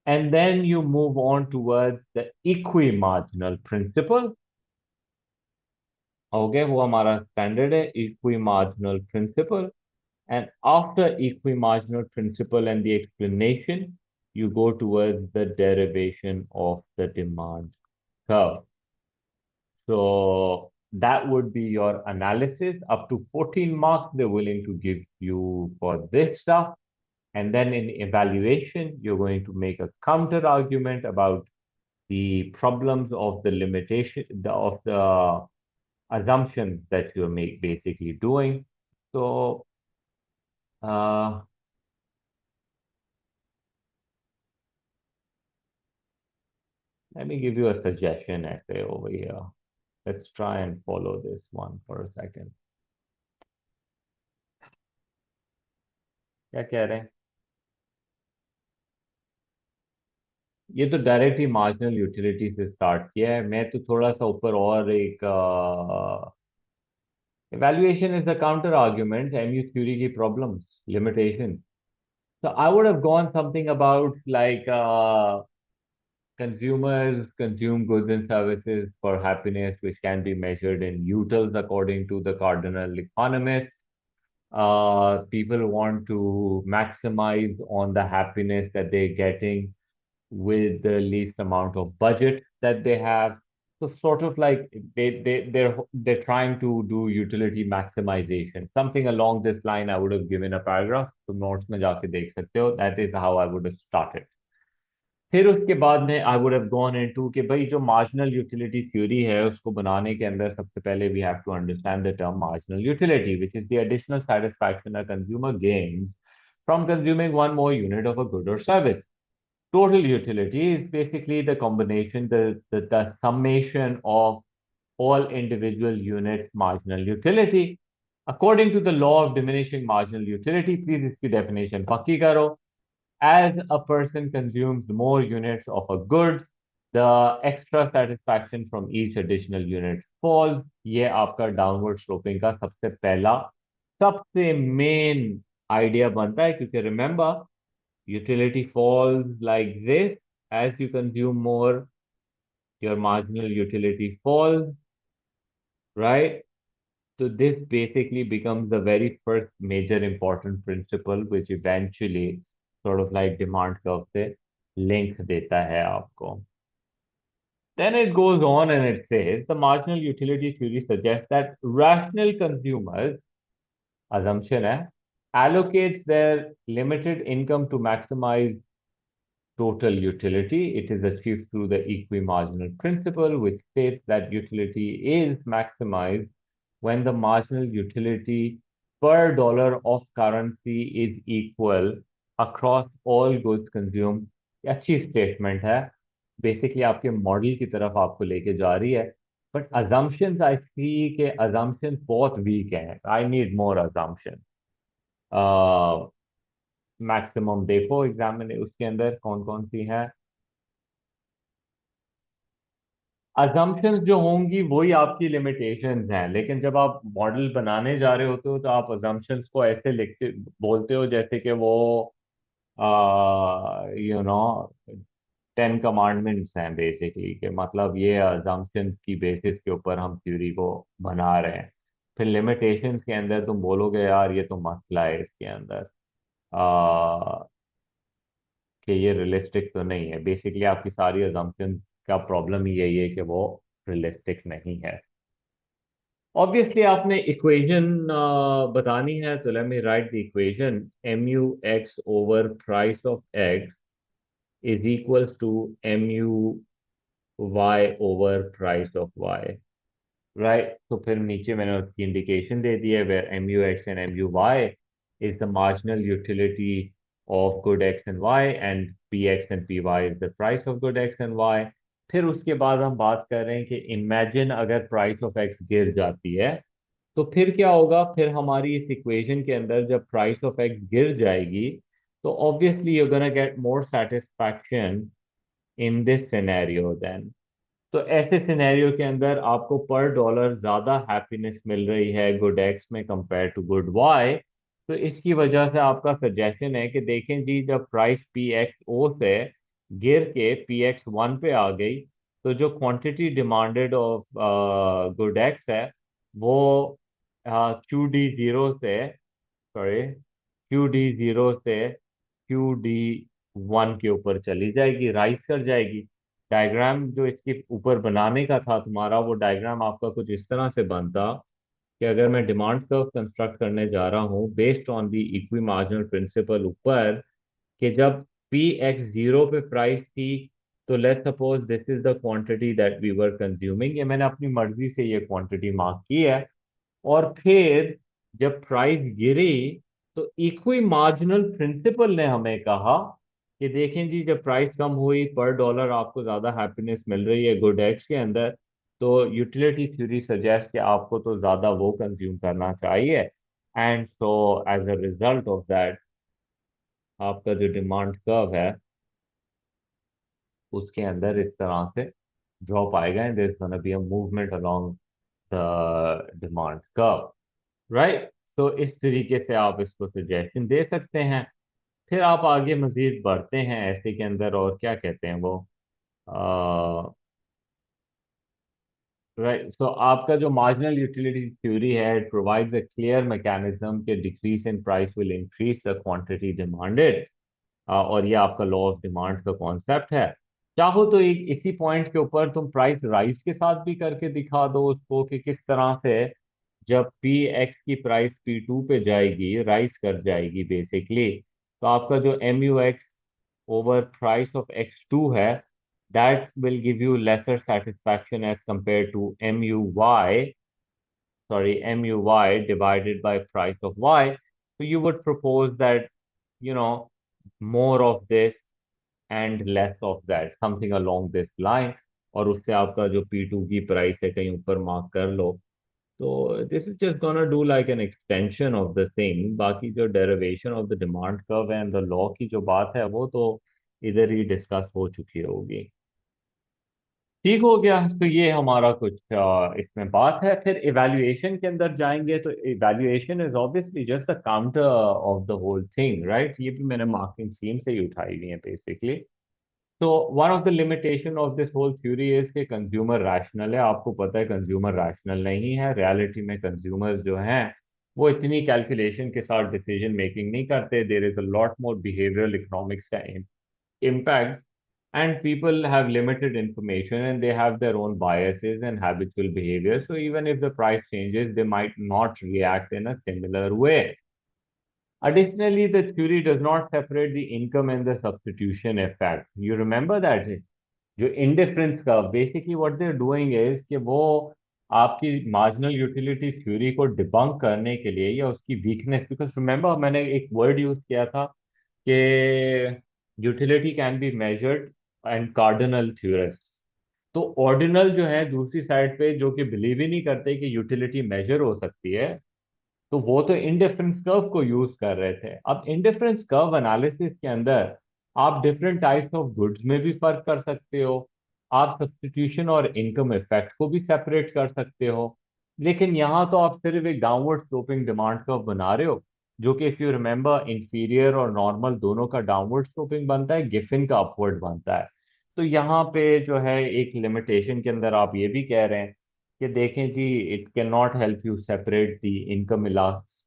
and then you move on towards the equimarginal principle. Okay, वो हमारा स्टैंडर्ड है, equimarginal principle. And after equimarginal principle and the explanation, you go towards the derivation of the demand curve. So that would be your analysis. Up to 14 marks they're willing to give you for this stuff. And then in evaluation, you're going to make a counter argument about the problems of the limitation of the assumptions that you're basically doing. So Let me give you a suggestion essay over here. Let's try and follow this one for a second. क्या कह रहे हैं? ये तो direct ही marginal utility से start किया है। मैं तो थोड़ा सा ऊपर और एक evaluation is the counter argument, MU theory की problems, limitations. So I would have gone something about like consumers consume goods and services for happiness, which can be measured in utils according to the cardinal economists. People want to maximize on the happiness that they're getting with the least amount of budget that they have. So sort of like they're trying to do utility maximization. Something along this line I would have given a paragraph. तो notes में जाके देख सकते हो. That is how I would have started. फिर उसके बाद में I would have gone into कि भाई जो मार्जिनल यूटिलिटी थ्योरी है उसको बनाने के अंदर सबसे पहले we have to understand the term marginal utility which is the additional satisfaction a consumer gains from consuming one more unit of a good और service. Total utility is basically the combination, the summation of all individual units marginal utility. According to the law of diminishing marginal utility, please इसकी definition पक्की करो. As a person consumes more units of a good, the extra satisfaction from each additional unit falls. ये आपका downward sloping का सबसे पहला सबसे main idea बनता है क्योंकि remember utility falls like this. As you consume more, your marginal utility falls, right? So this basically becomes the very first major important principle, which eventually sort of like demand curve से link देता है आपको. Then it goes on and it says the marginal utility theory suggests that rational consumers, assumption है, allocates their limited income to maximize total utility. It is achieved through the equimarginal principle, which states that utility is maximized when the marginal utility per dollar of currency is equal across all goods consumed. अच्छी statement है. Basically आपके model की तरफ आपको लेके जा रही है. बट अजम्पशंस आई सी के अजम्पशंस बहुत वीक हैं. I need more assumption. Maximum देखो एग्जाम में उसके अंदर कौन कौन सी है. अजम्पशंस जो होंगी वही आपकी लिमिटेशंस हैं, लेकिन जब आप मॉडल बनाने जा रहे होते हो तो आप अजम्पशंस को ऐसे लिखते बोलते हो जैसे कि वो यू नो 10 कमांडमेंट्स हैं बेसिकली, के मतलब ये अजम्पशंस की बेसिस के ऊपर हम थ्योरी को बना रहे हैं. फिर लिमिटेशंस के अंदर तुम बोलोगे यार ये तो मसला है इसके अंदर कि ये रियलिस्टिक तो नहीं है. बेसिकली आपकी सारी अजम्पशंस का प्रॉब्लम ही यही है कि वो रियलिस्टिक नहीं है. ऑब्वियसली आपने इक्वेशन बतानी है तो let me write the equation. M U X over price of X is equals to M U Y over price of Y. Right. तो फिर नीचे मैंने उसकी इंडिकेशन दे दी है where M U X and M U Y is the marginal utility of good X and Y and P X and P Y is the price of good X and Y. फिर उसके बाद हम बात कर रहे हैं कि imagine अगर प्राइस ऑफ एक्स गिर जाती है तो फिर क्या होगा. फिर हमारी इस इक्वेशन के अंदर जब प्राइस ऑफ एक्स गिर जाएगी तो obviously you gonna get more satisfaction in this scenario then. तो ऐसे सिनेरियो के अंदर आपको पर डॉलर ज्यादा हैप्पीनेस मिल रही है गुड एक्स में कंपेयर टू गुड वाई. तो इसकी वजह से आपका सजेशन है कि देखें जी जब प्राइस पी एक्स ओ से गिर के पी एक्स वन पे आ गई तो जो quantity demanded of good x है वो क्यू डी जीरो से, सॉरी, क्यू डी जीरो से क्यू डी वन के ऊपर चली जाएगी, राइज कर जाएगी. डायग्राम जो इसके ऊपर बनाने का था तुम्हारा वो डायग्राम आपका कुछ इस तरह से बनता कि अगर मैं डिमांड कर्व कंस्ट्रक्ट करने जा रहा हूँ based on the equi marginal principle ऊपर, कि जब पी एक्स जीरो पे प्राइस थी तो let's suppose this is the quantity that we were consuming. ये मैंने अपनी मर्जी से ये क्वांटिटी मार्क की है. और फिर जब प्राइस गिरी तो इक्वी मार्जिनल प्रिंसिपल ने हमें कहा कि देखें जी, जब प्राइस कम हुई पर डॉलर आपको ज़्यादा हैप्पीनेस मिल रही है गुड एक्स के अंदर, तो यूटिलिटी थ्योरी सजेस्ट कि आपको तो ज़्यादा वो कंज्यूम करना चाहिए। And so as a result of that, आपका जो डिमांड कर्व है उसके अंदर इस तरह से ड्रॉप आएगा, and there is gonna be a movement along the demand curve, right. तो इस तरीके से आप इसको सजेशन दे सकते हैं। फिर आप आगे मजीद बढ़ते हैं ऐसे के अंदर, और क्या कहते हैं वो, राइट। सो आपका जो मार्जिनल यूटिलिटी थ्योरी है, it provides a clear mechanism के decrease in price will increase the quantity demanded, और ये आपका लॉ ऑफ डिमांड का कॉन्सेप्ट है। चाहो तो एक इसी पॉइंट के ऊपर तुम प्राइस राइज के साथ भी करके दिखा दो उसको, कि किस तरह से जब पी एक्स की प्राइस पी टू पे जाएगी, राइज कर जाएगी बेसिकली, तो आपका जो M U X over price of x2 है, that will give you lesser satisfaction as compared to MUY divided by price of y. So you would propose that, you know, more of this and less of that, something along this line. और उससे आपका जो P2 की price है कहीं ऊपर mark कर लो। तो this is just gonna do like an extension of the thing. बाकी जो derivation of the demand curve and the law की जो बात है वो तो इधर ही डिस्कस हो चुकी होगी। ठीक हो गया। तो ये हमारा कुछ इसमें बात है। फिर इवैल्यूएशन के अंदर जाएंगे, तो evaluation is obviously just the counter of the whole thing, right. ये भी मैंने मार्किंग स्कीम से ही उठाई हुई है बेसिकली। तो one of the limitation of this whole theory is कि कंज्यूमर रैशनल है। आपको पता है कंज्यूमर रैशनल नहीं है। रियलिटी में कंज्यूमर्स जो हैं वो इतनी कैलकुलेशन के साथ डिसीजन मेकिंग नहीं करते। There is a lot more behavioural economics का impact, and people have limited information and they have their own biases and habitual behavior. So even if the price changes, they might not react in a similar way. Additionally, the theory does not separate the income and the substitution effect. You remember that? जो indifference का basically what they are doing is कि वो आपकी marginal utility theory को debunk करने के लिए, या उसकी वीकनेस, बिकॉज रिमेंबर मैंने एक वर्ड यूज किया था कि utility can be measured and cardinal theorist. तो ऑर्डिनल जो है दूसरी साइड पे, जो कि बिलीव ही नहीं करते कि यूटिलिटी मेजर हो सकती है, तो वो तो इंडिफरेंस कर्व को यूज कर रहे थे। अब इंडिफरेंस कर्व एनालिसिस के अंदर आप डिफरेंट टाइप्स ऑफ गुड्स में भी फर्क कर सकते हो। आप सब्स्टिट्यूशन और इनकम इफेक्ट को भी सेपरेट कर सकते हो। लेकिन यहाँ तो आप सिर्फ एक डाउनवर्ड स्लोपिंग डिमांड कर्व बना रहे हो, जो कि इफ यू रिमेंबर इंफीरियर और नॉर्मल दोनों का डाउनवर्ड स्लोपिंग बनता है, गिफिन का अपवर्ड बनता है। तो यहाँ पे जो है एक लिमिटेशन के अंदर आप ये भी कह रहे हैं कि देखें जी, it can not help you separate the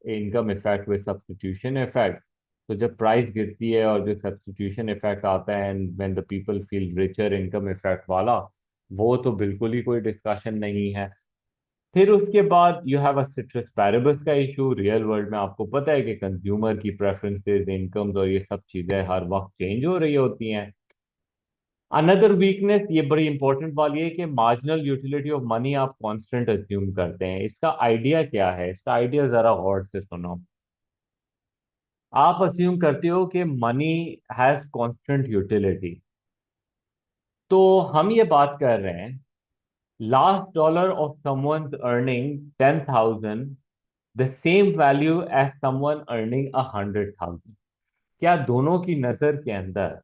income effect with substitution effect. तो जब प्राइस गिरती है और जो सब्स्टिट्यूशन इफेक्ट आता है, and when the people feel richer income effect वाला, वो तो बिल्कुल ही कोई डिस्कशन नहीं है। फिर उसके बाद you have a citrus paribus का इशू। रियल वर्ल्ड में आपको पता है कि कंज्यूमर की प्रेफरेंसेस, इनकम्स और ये सब चीजें हर वक्त चेंज हो रही होती हैं। अनदर वीकनेस, ये बड़ी इंपॉर्टेंट वाली है, कि मार्जिनल यूटिलिटी ऑफ मनी आप कांस्टेंट अज्यूम करते हैं। इसका आइडिया क्या है? इसका आइडिया जरा गौर से सुनो। आप अज्यूम करते हो कि मनी हैज कांस्टेंट यूटिलिटी। तो हम ये बात कर रहे हैं, last dollar of someone earning 10,000, the same value as someone earning 100,000। क्या दोनों की नजर के अंदर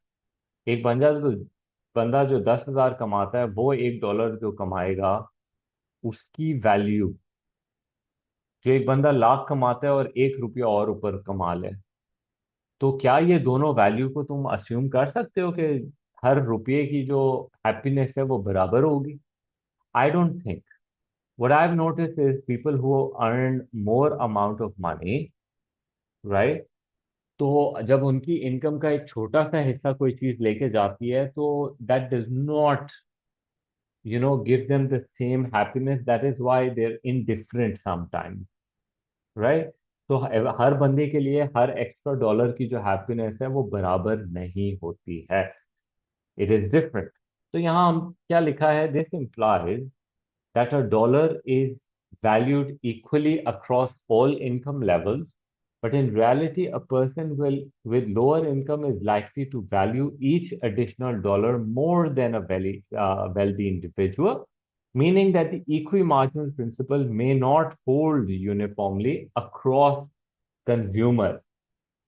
एक बंदा जो 10,000 कमाता है, वो $1 जो कमाएगा, उसकी वैल्यू, जो एक बंदा लाख कमाता है और ₹1 और ऊपर कमा ले, तो क्या ये दोनों वैल्यू को तुम अस्यूम कर सकते हो कि हर रुपये की जो हैप्पीनेस है वो बराबर होगी? आई don't think. What I have notice is people who earn more amount of money, right, तो जब उनकी इनकम का एक छोटा सा हिस्सा कोई चीज लेके जाती है, तो that does not give them the same happiness. That is why they're indifferent sometimes, right. तो हर बंदे के लिए हर एक्स्ट्रा डॉलर की जो हैप्पीनेस है वो बराबर नहीं होती है। It is different. तो यहाँ हम क्या लिखा है, this implies that a dollar is valued equally across all income levels, But in reality, a person will with lower income is likely to value each additional dollar more than a wealthy individual, meaning that the equimarginal principle may not hold uniformly across consumers.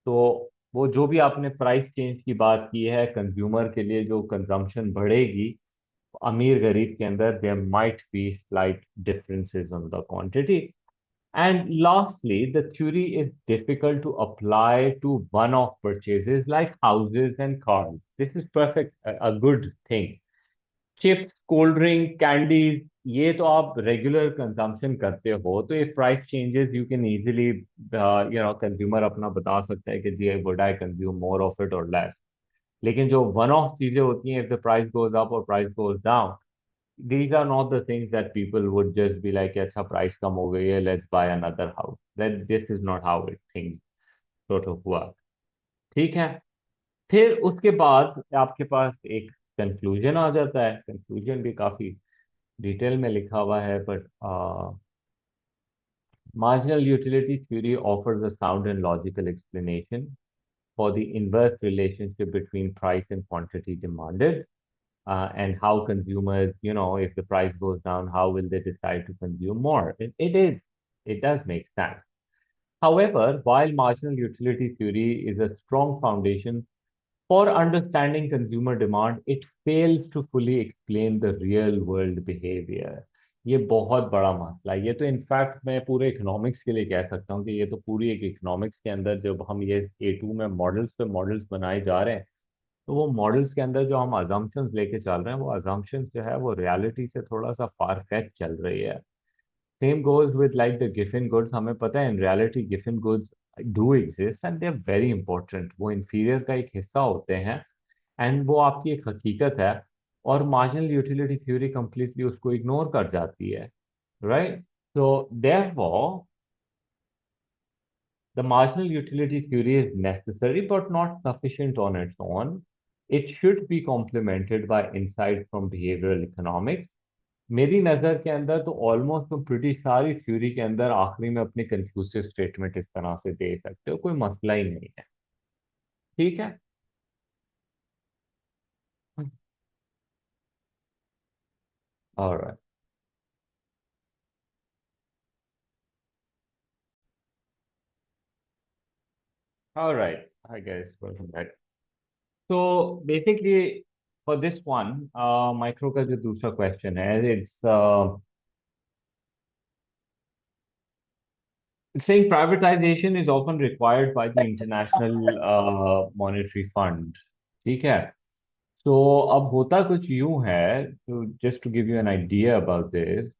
तो वो जो भी आपने price change की बात की है consumer के लिए, जो कंजम्पशन बढ़ेगी अमीर गरीब के अंदर, there might be slight differences on the quantity. And lastly, the theory is difficult to apply to one-off purchases like houses and cars. This is perfect, a good thing. Chips, cold drink, candies, ये तो आप regular consumption करते हो, तो if price changes you can easily consumer अपना बता सकता है कि जी would I consume more of it और लेस. लेकिन जो वन ऑफ चीजें होती हैं, if the price goes up और price goes down, these are not the things that people would just be like अच्छा प्राइस कम हो गई है, let's buy another house. That this is not how it things sort of work. ठीक है. फिर उसके बाद आपके पास एक कंक्लूजन आ जाता है. कंक्लूजन भी काफी डिटेल में लिखा हुआ है, but marginal utility theory offers a sound and logical explanation for the inverse relationship between price and quantity demanded, and how consumers, if the price goes down, how will they decide to consume more? It does make sense. However, while marginal utility theory is a strong foundation for understanding consumer demand, it fails to fully explain the real world behavior. ये बहुत बड़ा मसला है. ये तो in fact मैं पूरे economics के लिए कह सकता हूँ कि ये तो पूरी एक इकोनॉमिक्स के अंदर जब हम ये A2 में मॉडल्स पे मॉडल्स बनाए जा रहे हैं, तो वो मॉडल्स के अंदर जो हम अजम्पशंस लेके चल रहे हैं, वो अजम्पशंस जो है वो रियलिटी से थोड़ा सा फार फेच चल रही है. Same goes with like the Giffen goods. हमें पता है in reality Giffen goods do exist and they are very important. वो इंफीरियर का एक हिस्सा होते हैं एंड वो आपकी एक हकीकत है. और मार्जिनल यूटिलिटी थ्योरी कंप्लीटली उसको इग्नोर कर जाती है. Right. So therefore the marginal utility theory is necessary but not sufficient on its own. It should be complemented by insights from behavioral economics. मेरी नजर के अंदर तो ऑलमोस्ट तुम प्रिटी सारी थ्योरी के अंदर आखिरी में अपनी कंक्लूसिव स्टेटमेंट इस तरह से दे सकते हो, कोई मसला ही नहीं है. ठीक है. Alright. Alright, I guess welcome back. तो basically for this one, micro का जो दूसरा क्वेश्चन है, it's saying privatization is often required by the International Monetary Fund. ठीक है. तो अब होता कुछ यूं है, तो just to give you an idea about this,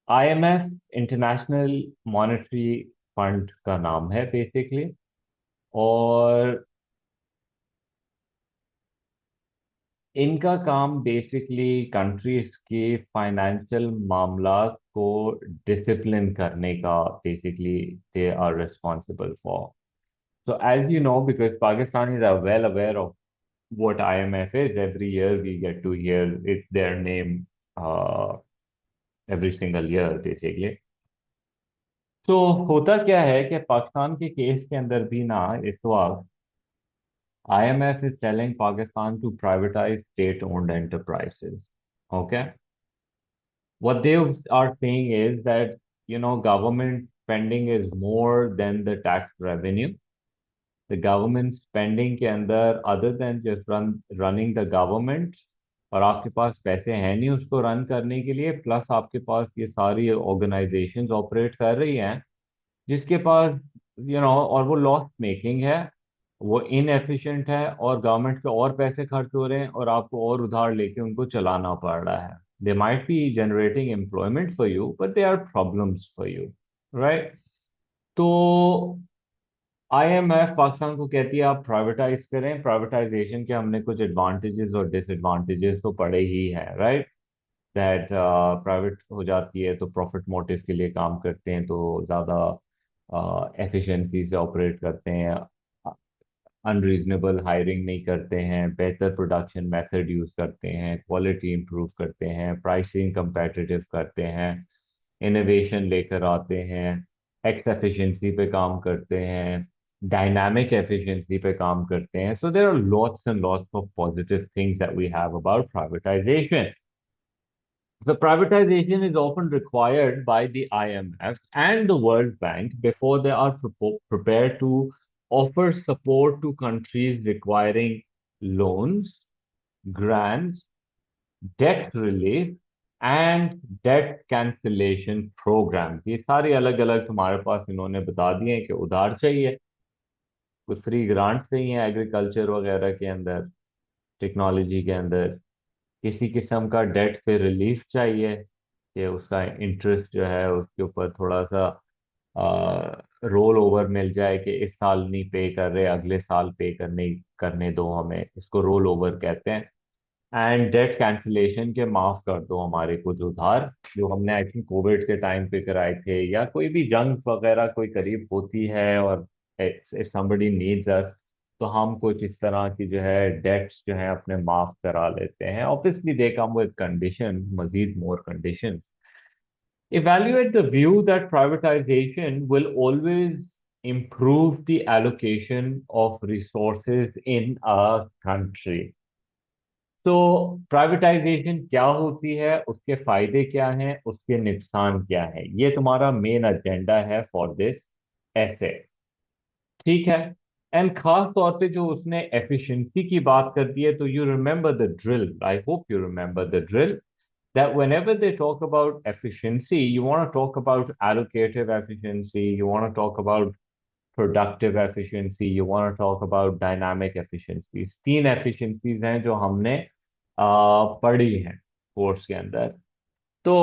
IMF International Monetary Fund का नाम है बेसिकली. और इनका काम बेसिकली कंट्रीज के फाइनेंशियल मामला को डिसिप्लिन करने का basically they are responsible for. So as you know, because Pakistanis are well aware of what IMF is, every year we get to hear their name uh, every single year basically. तो होता क्या है कि पाकिस्तान के case के अंदर भी ना इस वक्त IMF is telling Pakistan to privatize state-owned enterprises. Okay, what they are saying is that government spending is more than the tax revenue. The government spending के अंदर other than just running the government, और आपके पास पैसे हैं नहीं उसको run करने के लिए, प्लस आपके पास ये सारी ऑर्गेनाइजेशंस ऑपरेट कर रही हैं जिसके पास और वो लॉस मेकिंग है, वो इनएफिशिएंट है, और गवर्नमेंट के और पैसे खर्च हो रहे हैं और आपको और उधार लेके उनको चलाना पड़ रहा है. They might be generating employment for you but they are problems for you. Right. तो आईएमएफ पाकिस्तान को कहती है आप प्राइवेटाइज करें. प्राइवेटाइजेशन के हमने कुछ एडवांटेजेस और डिसएडवांटेजेस तो पढ़े ही हैं. राइट. दैट प्राइवेट हो जाती है तो प्रॉफिट मोटिव के लिए काम करते हैं, तो ज़्यादा एफिशिएंसी से ऑपरेट करते हैं, अनरीजनेबल हायरिंग नहीं करते हैं, बेहतर प्रोडक्शन मेथड यूज़ करते हैं, क्वालिटी इंप्रूव करते हैं, प्राइसिंग कंपेटिटिव करते हैं, इनोवेशन लेकर आते हैं, एक्स एफिशिएंसी पे काम करते हैं, डायनामिक एफिशिएंसी पे काम करते हैं. So there are lots and lots of positive things that we have about privatisation. The privatization is often required by the IMF and the World Bank before they are prepared to offer support to countries requiring loans, grants, debt relief, and debt cancellation programs. ये सारे अलग अलग तुम्हारे पास इन्होंने बता दिए हैं कि उधार चाहिए, कुछ फ्री ग्रांट चाहिए एग्रीकल्चर वगैरह के अंदर, टेक्नोलॉजी के अंदर, किसी किस्म का डेट पे रिलीफ चाहिए कि उसका इंटरेस्ट जो है उसके ऊपर थोड़ा सा रोल ओवर मिल जाए कि इस साल नहीं पे कर रहे, अगले साल पे करने करने दो हमें, इसको रोल ओवर कहते हैं. एंड डेट कैंसिलेशन के माफ कर दो हमारे कुछ उधार जो हमने आई थिंक कोविड के टाइम पे कराए थे, या कोई भी जंग वगैरह कोई करीब होती है और इफ समबडी नीड्स अस, तो हम कुछ इस तरह की जो है डेट्स जो है अपने माफ करा लेते हैं. Obviously they come with condition, मजीद more condition. Evaluate the view that privatization will always improve the allocation of resources in a country. तो प्राइवेटाइजेशन क्या होती है, उसके फायदे क्या हैं, उसके नुकसान क्या हैं, ये तुम्हारा मेन एजेंडा है फॉर दिस ऐसे. ठीक है. एंड खास तौर पे जो उसने एफिशिएंसी की बात कर दी है, तो you remember the drill, I hope you remember the drill, that whenever they talk about efficiency, you want to talk about allocative efficiency, you want to talk about productive efficiency, you want to talk about dynamic efficiency. तीन efficiencies हैं जो हमने पढ़ी हैं course के अंदर. तो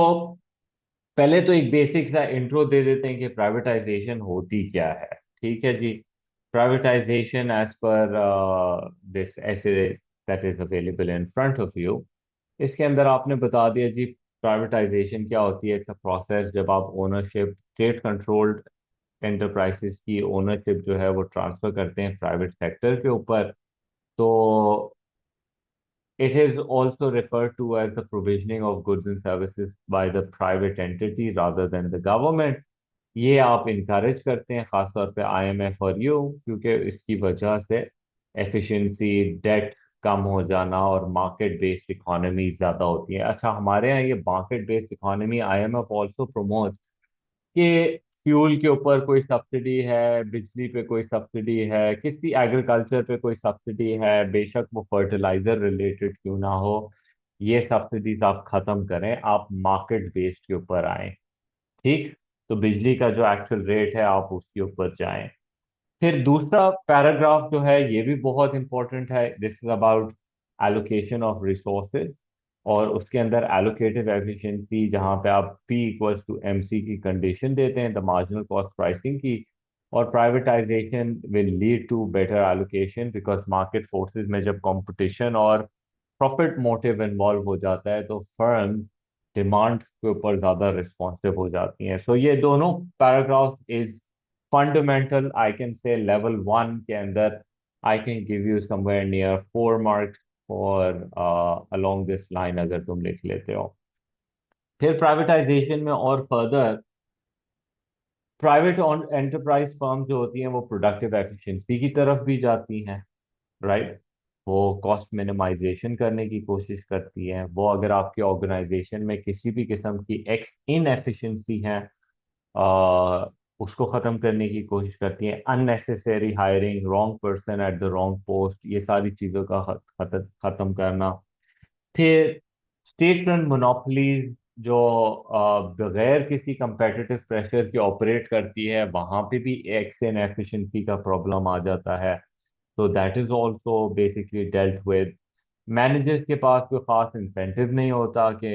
पहले तो एक बेसिक सा इंट्रो दे देते हैं कि प्राइवेटाइजेशन होती क्या है. ठीक है जी. प्राइवेटाइजेशन एज पर दिस ऐसे that is available in front of you, इसके अंदर आपने बता दिया जी प्राइवेटाइजेशन क्या होती है. इट्स अ प्रोसेस जब आप ओनरशिप, स्टेट कंट्रोल्ड एंटरप्राइजेस की ओनरशिप जो है वो ट्रांसफर करते हैं प्राइवेट सेक्टर के ऊपर. तो it is also referred to as the provisioning of goods and services by the private entity rather than the government. ये आप इनकरेज करते हैं खासतौर पे आईएमएफ और यू, क्योंकि इसकी वजह से एफिशिएंसी, डेट कम हो जाना और मार्केट बेस्ड इकोनॉमी ज्यादा होती है. अच्छा, हमारे यहाँ ये market based economy IMF also promote कि फ्यूल के ऊपर कोई सब्सिडी है, बिजली पे कोई सब्सिडी है, किसी एग्रीकल्चर पे कोई सब्सिडी है, बेशक वो फर्टिलाइजर रिलेटेड क्यों ना हो, ये सब्सिडीज आप खत्म करें, आप मार्केट बेस्ड के ऊपर आए. ठीक. तो बिजली का जो एक्चुअल रेट है आप उसके ऊपर जाएं. फिर दूसरा पैराग्राफ जो है ये भी बहुत इंपॉर्टेंट है. This is about allocation of resources, और उसके अंदर एलोकेटिव एफिशिएंसी जहां पे आप P equals to M C की कंडीशन देते हैं, द मार्जिनल कॉस्ट प्राइसिंग की. और privatisation will lead to better allocation because market forces में जब कंपटीशन और प्रॉफिट मोटिव इन्वॉल्व हो जाता है तो फर्म डिमांड के ऊपर ज्यादा रिस्पॉन्सिव हो जाती हैं. सो ये दोनों paragraph is fundamental. I can से लेवल वन के अंदर I can give you somewhere near 4 marks और अलोंग दिस लाइन अगर तुम लिख लेते हो. फिर प्राइवेटाइजेशन में और फर्दर प्राइवेट एंटरप्राइज फर्म जो होती हैं वो प्रोडक्टिव एफिशिएंसी की तरफ भी जाती हैं. राइट. वो कॉस्ट मिनिमाइजेशन करने की कोशिश करती हैं. वो अगर आपके ऑर्गेनाइजेशन में किसी भी किस्म की एक्स इनएफिशिएंसी है, आ, उसको खत्म करने की कोशिश करती हैं. Unnecessary hiring, wrong person at the wrong post, ये सारी चीजों का खत्म करना. फिर स्टेट रन मोनोपलीज जो बगैर किसी कंपेटिटिव प्रेशर के ऑपरेट करती है, वहां पे भी एक्स इनएफिशिएंसी का प्रॉब्लम आ जाता है. तो that is also basically dealt with. Managers के पास कोई खास इंसेंटिव नहीं होता कि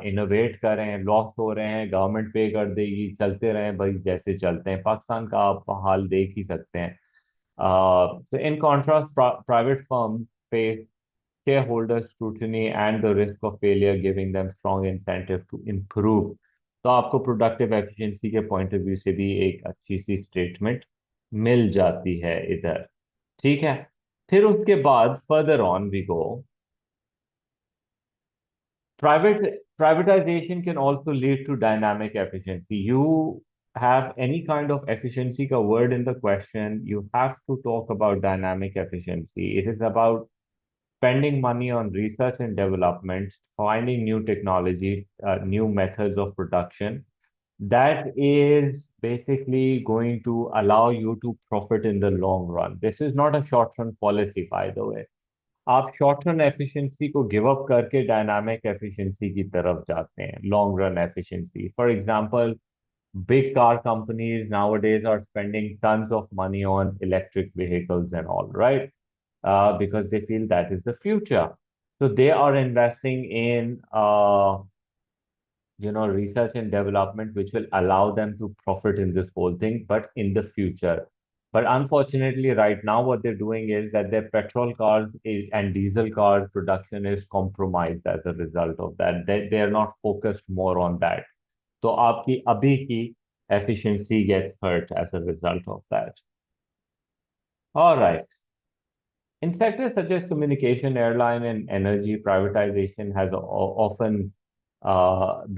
इनोवेट करें, लॉस हो रहे हैं गवर्नमेंट पे कर देगी, चलते रहें भाई जैसे चलते हैं. पाकिस्तान का आप हाल देख ही सकते हैं. So in contrast, private firms face shareholder scrutiny and the risk of failure, giving them strong incentive to improve. तो आपको प्रोडक्टिव एफिशिएंसी के पॉइंट ऑफ व्यू से भी एक अच्छी सी स्टेटमेंट मिल जाती है इधर. ठीक है. फिर उसके बाद further on we go. Privatization can also lead to dynamic efficiency. You have any kind of efficiency ka word in the question, you have to talk about dynamic efficiency. It is about spending money on research and development, finding new technologies, new methods of production. That is basically going to allow you to profit in the long run. This is not a short-term policy, by the way. आप short run efficiency को give up करके dynamic efficiency की तरफ जाते हैं, long run efficiency. For example, big car companies nowadays are spending tons of money on electric vehicles and all, right? Because they feel that is the future. So they are investing in, research and development, which will allow them to profit in this whole thing, but in the future. But unfortunately, right now, what they're doing is that their petrol cars and diesel cars production is compromised as a result of that. They are not focused more on that. तो आपकी अभी की efficiency gets hurt as a result of that. All right. In sectors such as communication, airline, and energy, privatization has often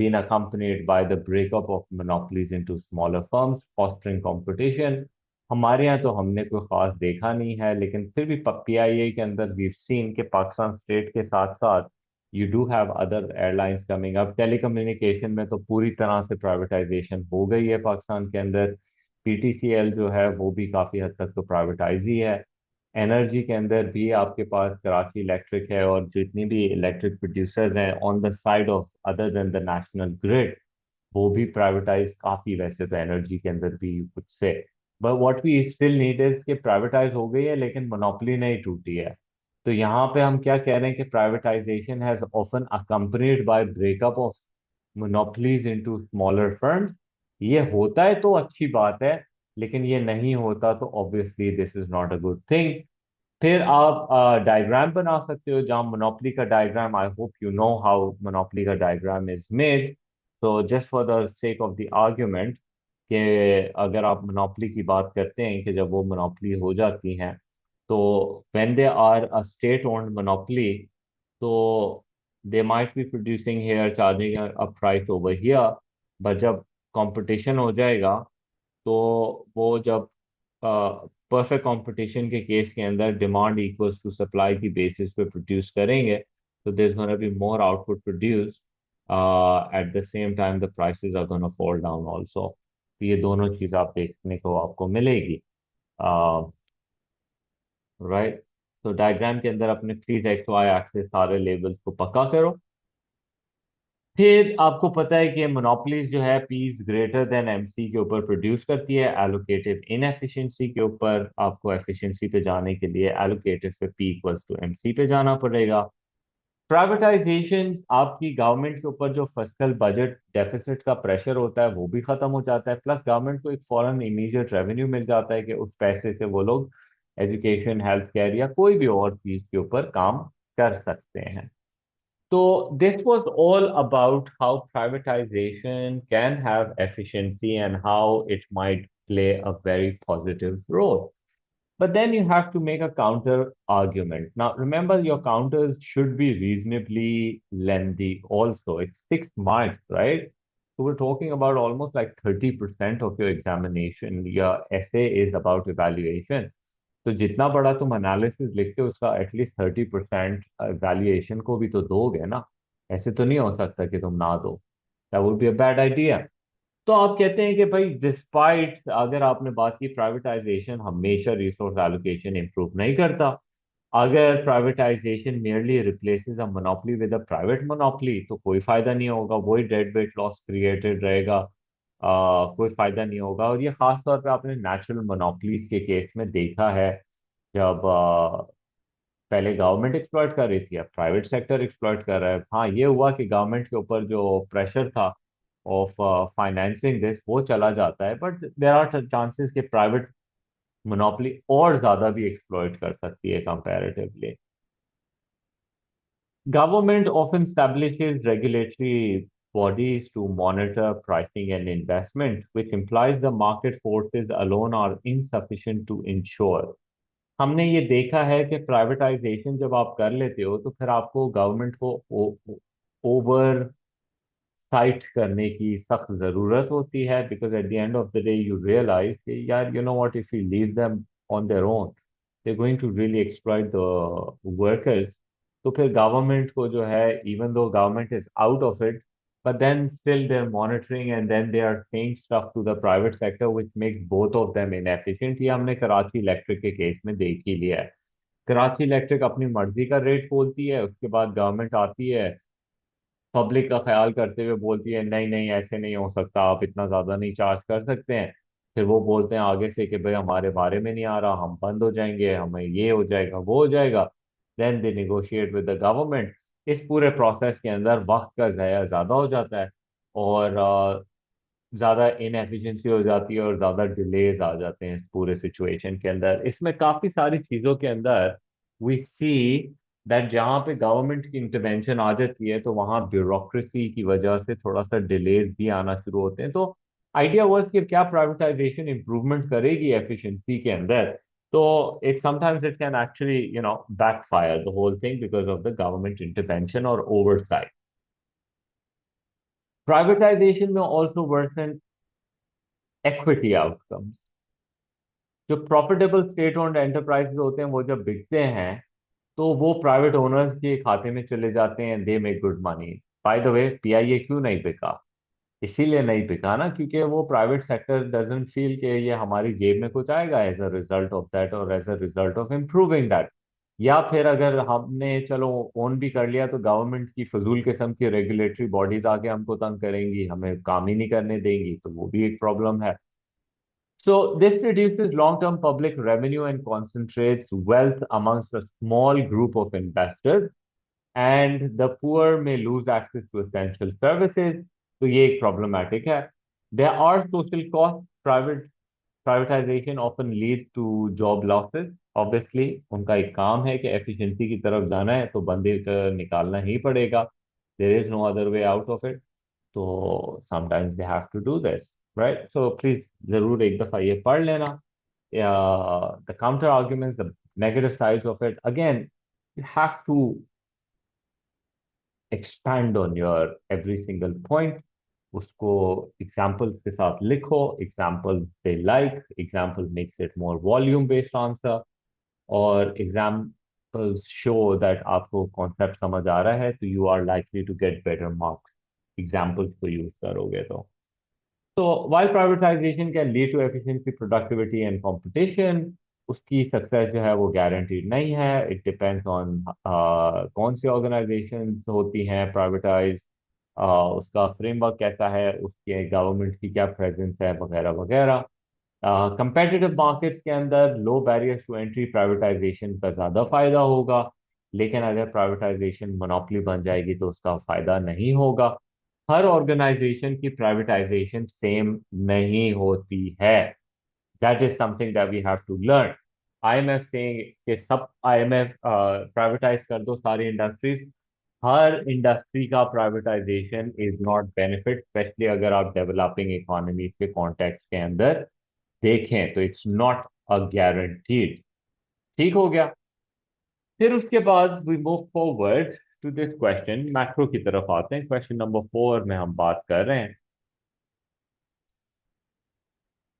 been accompanied by the breakup of monopolies into smaller firms, fostering competition. हमारे यहाँ तो हमने कोई खास देखा नहीं है, लेकिन फिर भी पीआईए के अंदर we've seen कि पाकिस्तान स्टेट के साथ साथ you do have other airlines coming up. Telecommunication में तो पूरी तरह से प्राइवेटाइजेशन हो गई है पाकिस्तान के अंदर. पीटीसीएल जो है वो भी काफ़ी हद तक तो प्राइवेटाइज ही है. एनर्जी के अंदर भी आपके पास कराची इलेक्ट्रिक है, और जितनी भी इलेक्ट्रिक प्रोड्यूसर्स हैं on the side of other than the national grid, वो भी प्राइवेटाइज काफ़ी, वैसे तो एनर्जी के अंदर भी कुछ से. But what we still need is कि प्राइवेटाइज हो गई है लेकिन मोनोपोली नहीं टूटी है. तो यहाँ पे हम क्या कह रहे हैं कि privatisation has often accompanied by breakup of monopolies into smaller firms. ये होता है तो अच्छी बात है, लेकिन ये नहीं होता तो obviously this is not a good thing. फिर आप डायग्राम बना सकते हो जहाँ मोनोपोली का diagram, I hope you know how monopoly का डायग्राम इज मेड. तो just for the sake of the argument, कि अगर आप मोनोपोली की बात करते हैं कि जब वो मोनोपोली हो जाती हैं, तो when they are a state owned monopoly, तो they might be producing here, charging a price over here. But जब कंपटीशन हो जाएगा, तो वो जब परफेक्ट कंपटीशन के केस के अंदर डिमांड इक्वल्स टू सप्लाई की बेसिस पे प्रोड्यूस करेंगे, तो there is gonna be more output produce. At the same time the prices are gonna fall down also. तो ये दोनों चीज आप देखने को आपको मिलेगी. राइट. तो डायग्राम के अंदर अपने प्लीज एक्स वाई एक्सिस सारे लेवल्स को पक्का करो. फिर आपको पता है कि मोनोपलीज जो है पीज ग्रेटर देन एमसी के ऊपर प्रोड्यूस करती है. एलोकेटिव इनएफिशिएंसी के ऊपर आपको एफिशिएंसी पे जाने के लिए एलोकेटिव पे पी इक्वल्स टू एमसी पे जाना पड़ेगा. प्राइवेटाइजेशन, आपकी गवर्नमेंट के ऊपर जो फिस्कल बजट डेफिसिट का प्रेशर होता है वो भी खत्म हो जाता है. प्लस गवर्नमेंट को एक फॉरेन इमीडिएट रेवेन्यू मिल जाता है कि उस पैसे से वो लोग एजुकेशन, हेल्थ केयर या कोई भी और चीज के ऊपर काम कर सकते हैं. So this was all about how privatization can have efficiency and how it might play a very positive role. But then you have to make a counter argument. Now, remember, your counters should be reasonably lengthy also. It's 6 marks, right? So we're talking about almost like 30% of your examination. Your essay is about evaluation. तो जितना बड़ा तुम analysis लिखते हो उसका at least 30% valuation को भी तो दोगे ना. ऐसे तो नहीं हो सकता कि तुम ना दो. That would be a bad idea. तो आप कहते हैं कि भाई डिस्पाइट, अगर आपने बात की प्राइवेटाइजेशन हमेशा रिसोर्स एलोकेशन इंप्रूव नहीं करता. अगर privatisation merely replaces a monopoly with a private monopoly, तो कोई फायदा नहीं होगा, वही डेड वेट लॉस क्रिएटेड रहेगा. कोई फायदा नहीं होगा. और ये खास तौर पे आपने नेचुरल मोनोपोलीज के केस में देखा है, जब पहले गवर्नमेंट एक्सप्लॉइट कर रही थी, अब प्राइवेट सेक्टर एक्सप्लॉइट कर रहा है. हाँ, ये हुआ कि गवर्नमेंट के ऊपर जो प्रेशर था ऑफ फाइनेंसिंग दिस वो चला जाता है, बट देर आर चांसेस कि प्राइवेट मोनोपोली और ज्यादा भी एक्सप्लॉइट कर सकती है comparatively. Government often establishes regulatory bodies to monitor pricing and investment, which implies the market forces alone are insufficient to ensure. हमने ये देखा है कि प्राइवेटाइजेशन जब आप कर लेते हो तो फिर आपको गवर्नमेंट को ओवर साइट करने की सख्त ज़रूरत होती है, because at the end of the day you realise कि यार you know what, if you leave them on their own they going to really exploit the workers. तो फिर गवर्नमेंट को जो है, even though government is out of it, but then still they're monitoring and then they are saying stuff to the private sector which makes both of them inefficient। ये हमने Karachi electric के case में देख ही लिया है। कराची इलेक्ट्रिक अपनी मर्जी का रेट बोलती है, उसके बाद गवर्नमेंट आती है, पब्लिक का ख्याल करते हुए बोलती है नहीं नहीं ऐसे नहीं हो सकता, आप इतना ज्यादा नहीं चार्ज कर सकते हैं। फिर वो बोलते हैं आगे से कि भाई हमारे बारे में नहीं आ रहा, हम बंद हो जाएंगे, हमें ये हो जाएगा वो हो जाएगा। Then they negotiate with the government. इस पूरे प्रोसेस के अंदर वक्त का ज़ाया ज़्यादा हो जाता है, और ज़्यादा इनएफिशिएंसी हो जाती है, और ज़्यादा डिलेज आ जाते हैं इस पूरे सिचुएशन के अंदर। इसमें काफ़ी सारी चीज़ों के अंदर वी सी दैट जहाँ पे गवर्नमेंट की इंटरवेंशन आ जाती है तो वहाँ ब्यूरोक्रेसी की वजह से थोड़ा सा डिलेज भी आना शुरू होते हैं। तो आइडिया वाज कि क्या प्राइवेटाइजेशन इंप्रूवमेंट करेगी एफिशिएंसी के अंदर। तो it sometimes it can actually backfire the whole thing because of the government intervention और ओवरसाइट। प्राइवेटाइजेशन में ऑल्सो वर्सन equity outcomes। जो प्रॉफिटेबल स्टेट ओन्ड एंटरप्राइज होते हैं वो जब बिकते हैं तो वो प्राइवेट ओनर्स के खाते में चले जाते हैं, they make good money. Bye the way PIA क्यों नहीं बिका? इसीलिए नहीं बिका ना, क्योंकि वो प्राइवेट सेक्टर डजंट फील कि ये हमारी जेब में कुछ आएगा as a result of that और as a result of improving that. या फिर अगर हमने चलो ओन भी कर लिया तो गवर्नमेंट की फजूल किस्म की रेगुलेटरी बॉडीज आके हमको तंग करेंगी, हमें काम ही नहीं करने देंगी, तो वो भी एक प्रॉब्लम है। So this reduces long-term public revenue and concentrates wealth amongst a small group of investors, and the poor may lose access to essential services. तो ये एक problematic है। There are social costs. Privatization often leads to job losses. Obviously, उनका एक काम है कि efficiency की तरफ जाना है तो बंदे को निकालना ही पड़ेगा। There is no other way out of it। तो sometimes they have to do this, right? So please जरूर एक दफा ये पढ़ लेना। The counter arguments, the negative sides of it. Again, you have to expand on your every single point। उसको examples के साथ लिखो, एग्जाम्पल दे like, example makes it more volume based answer, और एग्जाम्पल्स शो दैट आपको concept समझ आ रहा है, तो you are likely to get better marks examples को यूज करोगे तो। So while privatization can lead to efficiency, productivity and competition, उसकी सक्सेस जो है वो गारंटीड नहीं है। इट डिपेंड्स ऑन कौन सी ऑर्गेनाइजेशन होती हैं प्राइवेटाइज, उसका फ्रेमवर्क कैसा है, उसके गवर्नमेंट की क्या प्रेजेंस है, वगैरह वगैरह। कंपेटिटिव मार्केट्स के अंदर लो बैरियर्स टू एंट्री प्राइवेटाइजेशन का ज़्यादा फायदा होगा, लेकिन अगर प्राइवेटाइजेशन मोनोपोली बन जाएगी तो उसका फायदा नहीं होगा। हर ऑर्गेनाइजेशन की प्राइवेटाइजेशन सेम नहीं होती है। That is something that we have to learn. IMF saying कि सब आईएमएफ प्राइवेटाइज कर दो सारी इंडस्ट्रीज, हर इंडस्ट्री का privatisation is not benefit, especially अगर आप डेवलपिंग इकोनॉमीज के कॉन्टेक्स्ट के अंदर देखें तो इट्स नॉट अ गारंटीड। ठीक हो गया। फिर उसके बाद we move forward to this question, macro की तरफ आते हैं। क्वेश्चन नंबर 4 में हम बात कर रहे हैं।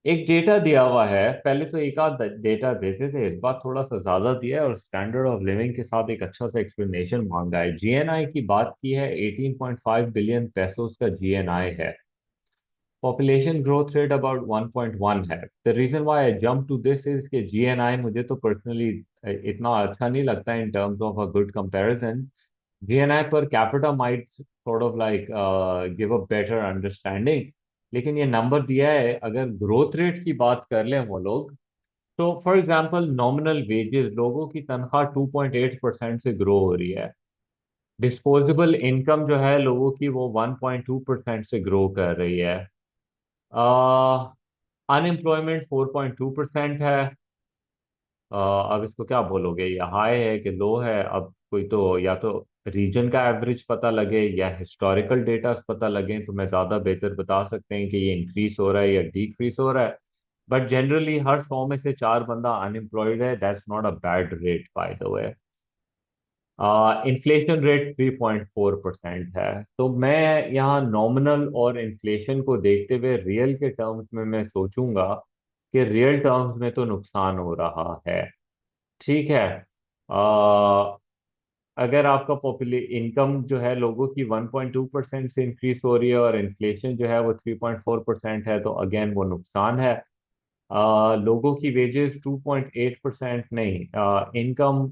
एक डेटा दिया हुआ है, पहले तो एक आध डेटा देते थे, इस बार थोड़ा सा ज्यादा दिया है और स्टैंडर्ड ऑफ लिविंग के साथ एक अच्छा सा एक्सप्लेनेशन मांगा है। जीएनआई की बात की है, 18.5 बिलियन पेसोस का जीएनआई है। पॉपुलेशन ग्रोथ रेट अबाउट 1.1 है। The reason why I jump to this is कि जीएनआई मुझे तो पर्सनली इतना अच्छा नहीं लगता in terms of a good comparison. GNI per capita might sort of like give a better understanding, लेकिन ये नंबर दिया है, अगर ग्रोथ रेट की बात कर लें वो लोग, तो फॉर एग्जांपल नॉमिनल वेजेस, लोगों की तनख्वाह 2.8% से ग्रो हो रही है। डिस्पोजेबल इनकम जो है लोगों की वो 1.2% से ग्रो कर रही है। अनएम्प्लॉयमेंट 4.2% है। अब इसको क्या बोलोगे, ये हाई है कि लो है? अब कोई तो या तो रीजन का एवरेज पता लगे या हिस्टोरिकल डेटा पता लगे तो मैं ज़्यादा बेहतर बता सकते हैं कि ये इंक्रीज हो रहा है या डिक्रीज हो रहा है। बट जनरली हर 100 में से 4 बंदा अनएम्प्लॉयड है, that's not a bad rate by the way. Inflation rate 3.4% है। तो मैं यहाँ नॉमिनल और इन्फ्लेशन को देखते हुए रियल के टर्म्स में मैं सोचूंगा कि रियल टर्म्स में तो नुकसान हो रहा है। ठीक है। अगर आपका पॉपुले इनकम जो है लोगों की 1.2% से इंक्रीज हो रही है और इन्फ्लेशन जो है वो 3.4% है, तो अगेन वो नुकसान है। लोगों की वेजेस 2.8% नहीं, इनकम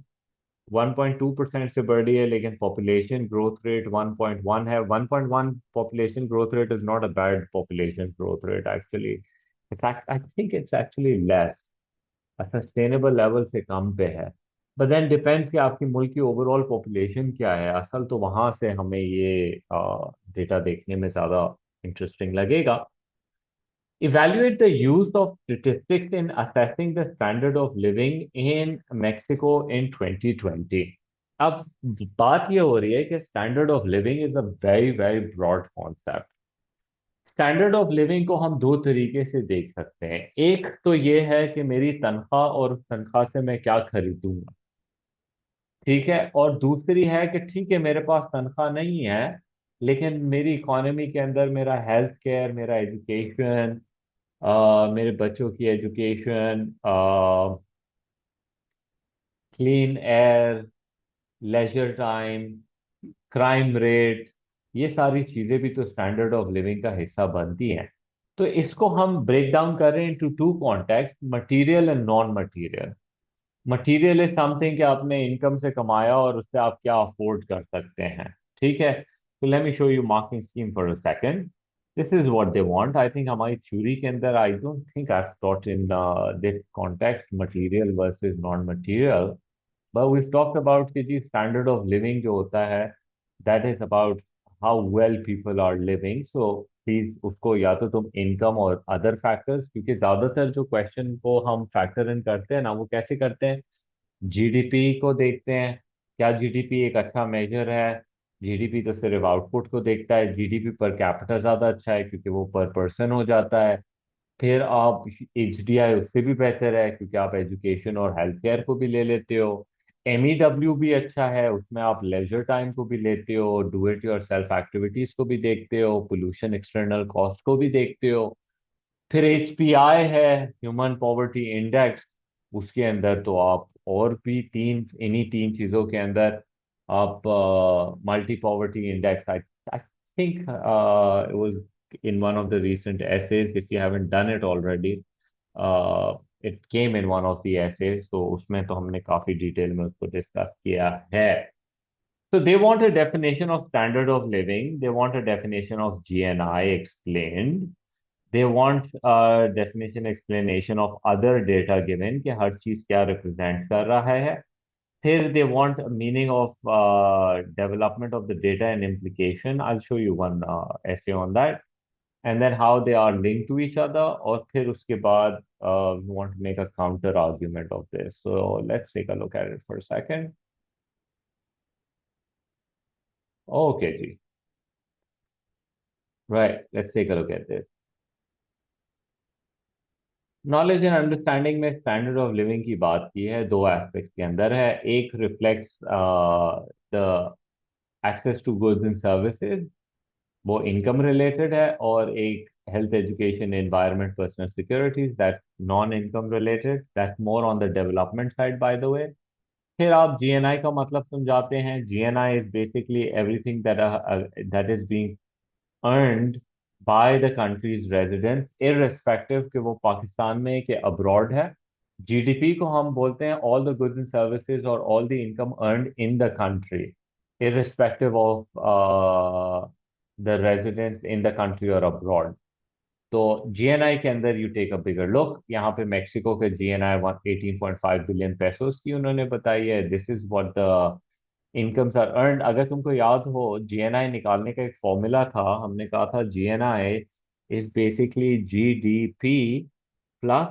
1.2% से बढ़ रही है, लेकिन पॉपुलेशन ग्रोथ रेट 1.1 है। 1.1 population growth rate is not a bad population growth rate actually. In fact I think it's actually less, sustainable level से कम पे है। बट देन डिपेंड्स कि आपकी मुल्क की ओवरऑल पॉपुलेशन क्या है। असल तो वहां से हमें ये डेटा देखने में ज्यादा इंटरेस्टिंग लगेगा। Evaluate the use of statistics in assessing the standard of living in Mexico in 2020. अब बात ये हो रही है कि standard of living is a very very broad concept. Standard of living को हम दो तरीके से देख सकते हैं। एक तो ये है कि मेरी तनख्वाह और उस तनख्वाह से मैं क्या खरीदूंगा। ठीक है। और दूसरी है कि ठीक है मेरे पास तनख्वाह नहीं है, लेकिन मेरी इकोनॉमी के अंदर मेरा हेल्थ केयर, मेरा एजुकेशन, मेरे बच्चों की education, clean air, leisure time, crime rate, ये सारी चीजें भी तो स्टैंडर्ड ऑफ लिविंग का हिस्सा बनती हैं। तो इसको हम ब्रेक डाउन कर रहे हैं into two context, material and non material. Material is something कि आपने इनकम से कमाया और उससे आप क्या अफोर्ड कर सकते हैं। ठीक है। तो let me show you marking scheme for a second. This is what they want. I think हमारी थ्योरी के अंदर I don't think I taught in this context material versus non material. But we talked about कि जी standard of living जो होता है that is about how well people are living. So please उसको या तो तुम इनकम और अदर फैक्टर्स, क्योंकि ज्यादातर जो क्वेश्चन को हम फैक्टर इन करते हैं ना, वो कैसे करते हैं, जीडीपी को देखते हैं। क्या जीडीपी एक अच्छा मेजर है? जीडीपी तो सिर्फ आउटपुट को देखता है। जीडीपी पर कैपिटा ज्यादा अच्छा है क्योंकि वो पर पर्सन हो जाता है। फिर आप एचडीआई उससे भी बेहतर है क्योंकि आप एजुकेशन और हेल्थ केयर को भी ले लेते हो। एमईडब्ल्यू भी अच्छा है, उसमें आप लेजर टाइम को भी लेते हो, do it your self activities को भी देखते हो, पोल्यूशन एक्सटर्नल कॉस्ट को भी देखते हो। फिर एचपीआई है, ह्यूमन पॉवर्टी इंडेक्स। उसके अंदर तो आप और भी तीन, इन्हीं तीन चीजों के अंदर आप multi poverty index, I I think it was in one of the recent essays, if you haven't done it already, it came in one of the essays, तो उसमें तो हमने काफी डिटेल में उसको डिस्कस किया है। So they want a definition of standard of living. They want a definition of GNI explained. They want a definition explanation of other data given कि हर चीज क्या represent कर रहा है। फिर they want a meaning of development of the data and implication. I'll show you one essay on that. And then how they are linked to each other. और फिर उसके बाद we want to make a counter argument of this. So let's take a look at it for a second. Okay, जी. Right. Let's take a look at this. Knowledge and understanding में standard of living की बात की है, दो aspect के अंदर है। एक reflects the access to goods and services, वो इनकम रिलेटेड है। और एक health education environment personal securities, that non income related, that more on the development side by the way. फिर आप जीएनआई का मतलब समझाते हैं। GNI is basically everything that is being earned by the country's residents, irrespective कि वो पाकिस्तान में कि अब्रॉड है। जीडीपी को हम बोलते हैं all the goods and services और all the income earned in the country, irrespective of the residence in the country और अब्रॉड। तो जीएनआई के अंदर you take a bigger look, यहाँ पे मेक्सिको के जीएनआई 18.5 बिलियन पेसोस की उन्होंने बताई है। This is what the incomes are earned. अगर तुमको याद हो, जीएनआई निकालने का एक फॉर्मूला था, हमने कहा था GNI is basically GDP plus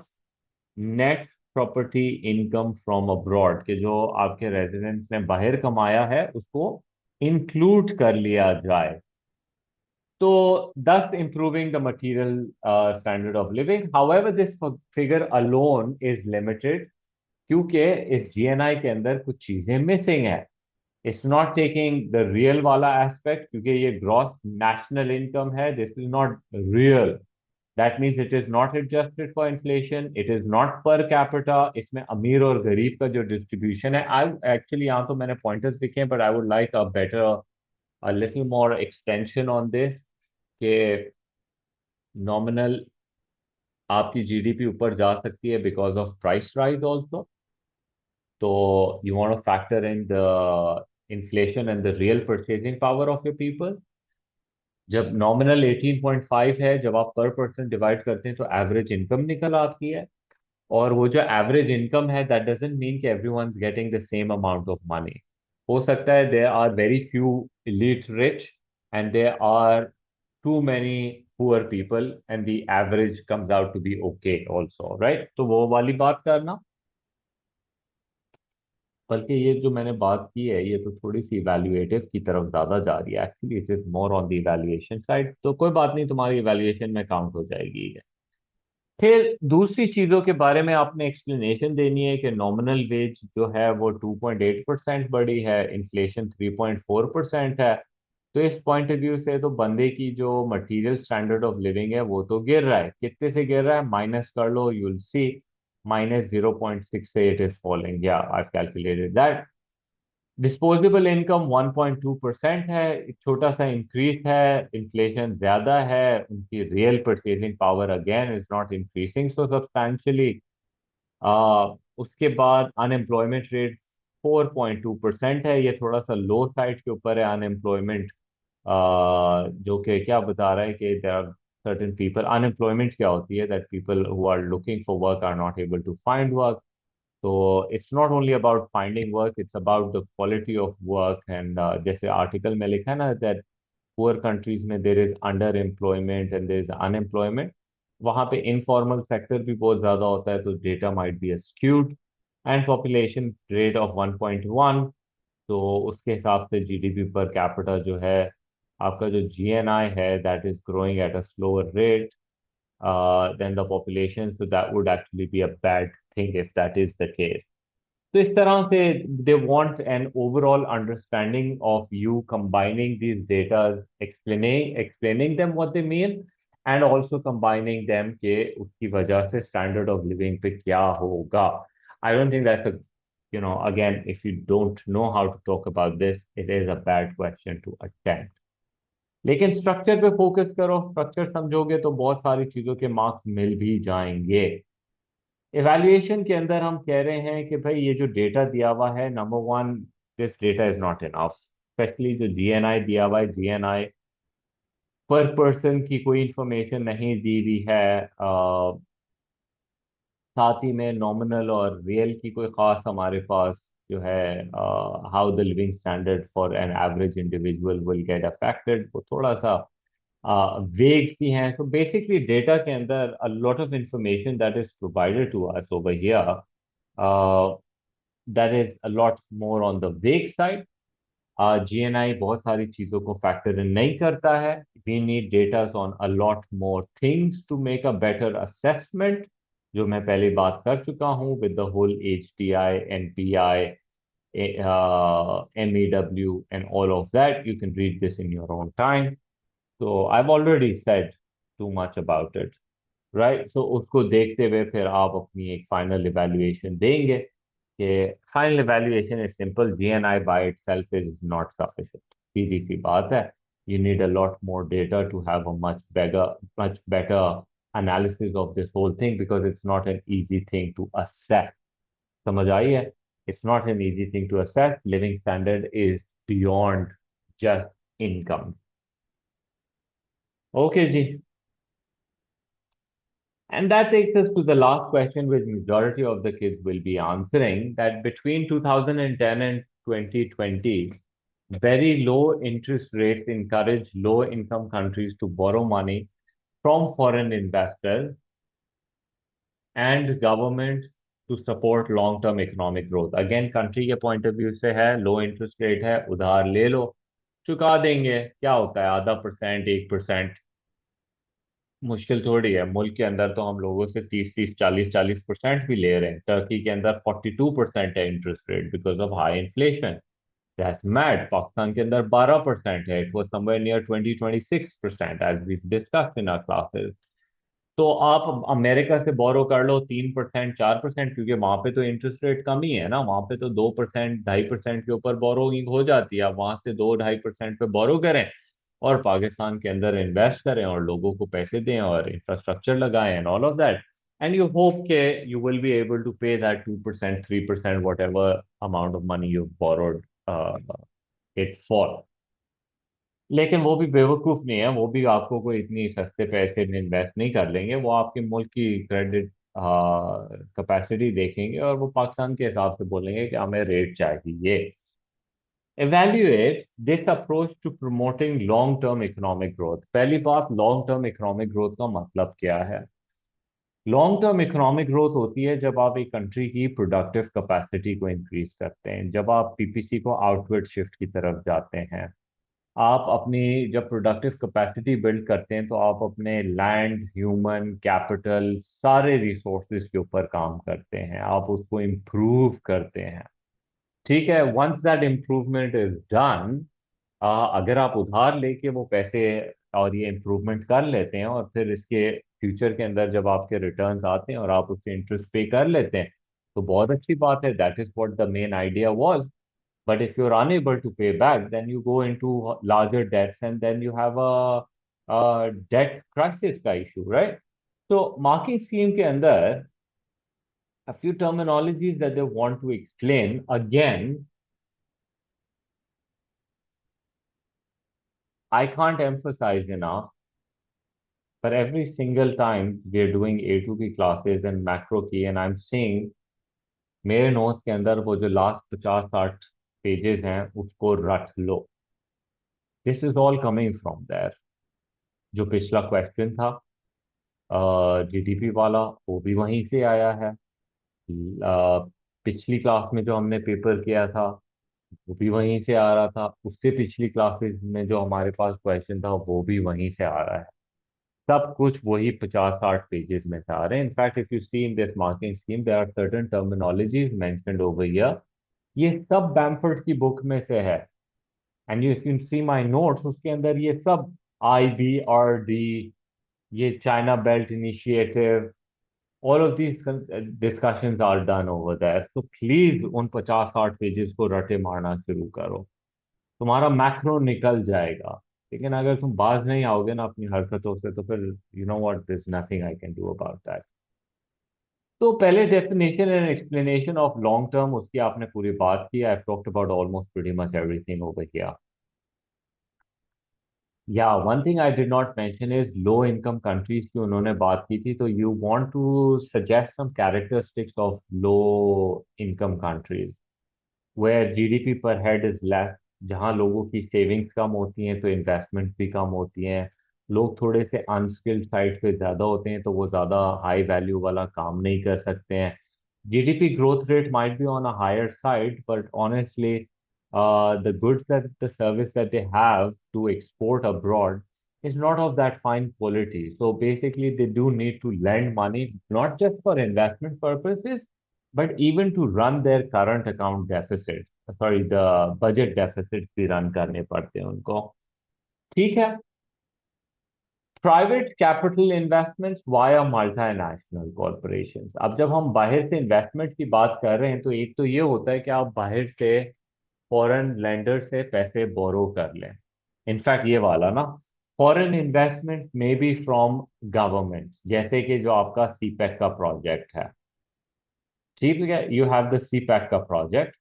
net property income from abroad, के जो आपके रेजिडेंट्स ने बाहर कमाया है उसको इंक्लूड कर लिया जाए। तो thus improving the material standard of living. However, this figure alone is limited क्योंकि इस जीएनआई के अंदर कुछ चीजें मिसिंग है। It's not taking the real वाला एस्पेक्ट, क्योंकि ये ग्रॉस नेशनल इनकम है, this is not real. That means it is not adjusted for inflation, it is not per capita. इसमें अमीर और गरीब का जो डिस्ट्रीब्यूशन है, आई एक्चुअली यहाँ तो मैंने पॉइंटर्स लिखे हैं, but I would like a better, a little more extension on this, कि नॉमिनल आपकी जीडीपी ऊपर जा सकती है because of price rise also. तो you want to factor in the inflation and the real purchasing power of your people. जब nominal 18.5 है, जब आप पर पर्सन डिवाइड करते हैं तो एवरेज इनकम निकल आती है। और वो जो एवरेज इनकम है, दैट डजंट मीन कि everyone is getting the same amount of money. हो सकता है there are very few elite rich and there are too many poor people and the average comes out to be okay also, right? तो वो वाली बात करना। बल्कि ये जो मैंने बात की है, ये तो थोड़ी सी इवैल्यूएटिव की तरफ ज्यादा जा रही है, actually it is more on the evaluation side. तो कोई बात नहीं, तुम्हारी इवैल्यूएशन में काउंट हो जाएगी। फिर दूसरी चीजों के बारे में आपने एक्सप्लेनेशन देनी है कि नॉमिनल वेज जो है वो 2.8% बढ़ी है, इन्फ्लेशन 3.4% है। तो इस पॉइंट ऑफ व्यू से तो बंदे की जो मटेरियल स्टैंडर्ड ऑफ लिविंग है वो तो गिर रहा है। कितने से गिर रहा है, माइनस कर लो, यू विल सी -0.6 से इट इज फॉलोइंग, या I calculated that. Disposable income 1.2% है, एक छोटा सा इंक्रीज है। इन्फ्लेशन ज्यादा है, उनकी real purchasing power again is not increasing so substantially. उसके बाद अनएम्प्लॉयमेंट रेट 4.2% है, ये थोड़ा सा लो साइड के ऊपर है अनएम्प्लॉयमेंट। जो कि क्या बता रहा है कि there are certain people, unemployment क्या होती है, that people who are looking for work are not able to find work. तो it's not only about finding work, it's about the quality of work. And जैसे article में लिखा है ना, that poor countries में there is underemployment and there is unemployment. वहाँ पे informal sector भी बहुत ज़्यादा होता है, तो data might be skewed। And population rate of 1.1, तो उसके हिसाब से जीडीपी पर कैपिटा जो है, आपका जो जीएनआई है, that is growing at a slower rate than the population, so that would actually be a bad thing if that is the case. तो इस तरह से they want an overall understanding of you combining these datas, explaining them what they mean, and also combining them के उसकी वजह से standard of living पे क्या होगा। आई don't think that's a, you know, again, if you don't know how to talk about this, it is a bad question to attempt। लेकिन structure पे focus करो, स्ट्रक्चर समझोगे तो बहुत सारी चीजों के मार्क्स मिल भी जाएंगे। इवैल्यूएशन के अंदर हम कह रहे हैं कि भाई ये जो डेटा दिया हुआ है, number one, this data is not enough. Specially जो जीएनआई दिया हुआ है, जीएनआई पर पर्सन की कोई इंफॉर्मेशन नहीं दी हुई है। साथ ही में नॉमिनल और रियल की कोई खास हमारे पास जो है, how the living standard for an average individual will get affected, वो थोड़ा सा वेग सी हैं। तो बेसिकली डेटा के अंदर a lot of information that is provided to us over here, that is a lot more on the vague side. GNI बहुत सारी चीजों को फैक्टर इन नहीं करता है। We need datas on a lot more things to make a better assessment, जो मैं पहले बात कर चुका हूँ with the whole HDI, NPI, MEW and all of that. You can read this in your own time. So I've already said too much about it, right? So उसको देखते हुए फिर आप अपनी एक फाइनल इवेल्युएशन देंगे, कि final evaluation is simple, GNI by itself is not sufficient. सीधी सी बात है, you need a lot more data to have a much better analysis of this whole thing, because it's not an easy thing to assess। समझ आई है? It's not an easy thing to assess। Living standard is beyond just income। Okay जी। And that takes us to the last question, which majority of the kids will be answering, that between 2010 and 2020, very low interest rates encourage low income countries to borrow money from foreign investors and governments to support long term economic growth। Again, country के point of view से है, low interest rate है, उधार ले लो, चुका देंगे, क्या होता है, आधा परसेंट, 1%, मुश्किल थोड़ी है। मुल्क के अंदर तो हम लोगों से 30-30, 40-40% भी ले रहे हैं। टर्की के अंदर 42% है interest rate because of high inflation. That's mad. Pakistan के अंदर 12% है। It was somewhere near 20-26% as we discussed in our classes. तो आप अमेरिका से बोरो कर लो 3%, 4%, क्योंकि वहां पे तो इंटरेस्ट रेट कम ही है ना, वहां पे तो 2%, 2.5% के ऊपर बोरोइंग हो जाती है। आप वहां से 2-2.5% पे बोरो करें और पाकिस्तान के अंदर इन्वेस्ट करें और लोगों को पैसे दें और इंफ्रास्ट्रक्चर लगाएं and all of that, and you hope के you will be able to pay that 2%, 3%, whatever amount of money you borrowed it for. लेकिन वो भी बेवकूफ नहीं है, वो भी आपको कोई इतनी सस्ते पैसे में इन्वेस्ट नहीं कर लेंगे। वो आपके मुल्क की क्रेडिट कैपेसिटी देखेंगे और वो पाकिस्तान के हिसाब से बोलेंगे कि हमें रेट चाहिए। Evaluate this approach to promoting long-term economic growth। पहली बात, लॉन्ग टर्म इकोनॉमिक ग्रोथ का मतलब क्या है? लॉन्ग टर्म इकोनॉमिक ग्रोथ होती है जब आप एक कंट्री की प्रोडक्टिव कैपेसिटी को इंक्रीज करते हैं, जब आप पीपीसी को आउटवर्ड शिफ्ट की तरफ जाते हैं। आप अपनी जब प्रोडक्टिव कैपेसिटी बिल्ड करते हैं तो आप अपने लैंड, ह्यूमन कैपिटल, सारे रिसोर्सेज के ऊपर काम करते हैं, आप उसको इम्प्रूव करते हैं। ठीक है, once that improvement is done, अगर आप उधार लेके वो पैसे और ये इम्प्रूवमेंट कर लेते हैं और फिर इसके फ्यूचर के अंदर जब आपके रिटर्न्स आते हैं और आप उसके इंटरेस्ट पे कर लेते हैं, तो बहुत अच्छी बात है। That is what the main idea was. But if you're unable to pay back, then you go into larger debts and then you have a debt crisis का issue, right? So marking scheme के अंदर a few terminologies that they want to explain. Again, I can't emphasize enough, but every single time we're doing A2 की classes and macro की, and I'm seeing मेरे notes के अंदर वो जो last 50-60 pages हैं उसको रट लो। This is all coming from there. जो पिछला क्वेश्चन था जीडीपी वाला, वो भी वहीं से आया है। पिछली क्लास में जो हमने पेपर किया था वो भी वहीं से आ रहा था। उससे पिछली क्लासेस में जो हमारे पास क्वेश्चन था वो भी वहीं से आ रहा है। सब कुछ वही 50-60 पेजेस में से आ रहे हैं। In fact if you see in this marking scheme there are certain terminologies mentioned over here. ये सब बैम्फर्ड की बुक में से है। And you if you see my notes, उसके अंदर ये सब IBRD, ये China belt initiative, all of these discussions are done over there। तो प्लीज उन 50-60 पेजेस को रटे मारना शुरू करो, तुम्हारा मैक्रो निकल जाएगा। लेकिन अगर तुम बाज नहीं आओगे ना अपनी हरकतों से, तो फिर you know what, there is nothing I can do about that. तो पहले definition and explanation of long term, उसकी आपने पूरी बात की। I talked about almost pretty much everything over here. या one thing I did not mention is low income countries की उन्होंने बात की थी। तो you want to suggest some characteristics of low income countries where GDP per head is less. जहाँ लोगों की सेविंग्स कम होती हैं तो इन्वेस्टमेंट भी कम होती हैं। लोग थोड़े से अनस्किल्ड साइड पे ज़्यादा होते हैं तो वो ज़्यादा हाई वैल्यू वाला काम नहीं कर सकते हैं। GDP growth rate might be on a higher side, but honestly, the goods that the service that they have to export abroad is not of that fine quality. So basically, they do need to lend money, not just for investment purposes, but even to run their current account deficit। Sorry, the budget deficit भी run करने पड़ते हैं उनको। ठीक है। Private capital investments via multinational corporations. अब जब हम बाहर से इन्वेस्टमेंट की बात कर रहे हैं तो एक तो ये होता है कि आप बाहर से फॉरेन लेंडर से पैसे बोरो कर लें। इनफैक्ट ये वाला ना, फॉरेन इन्वेस्टमेंट में बी फ्रॉम गवर्नमेंट, जैसे कि जो आपका सीपैक का प्रोजेक्ट है। ठीक है, यू हैव द सीपैक का project.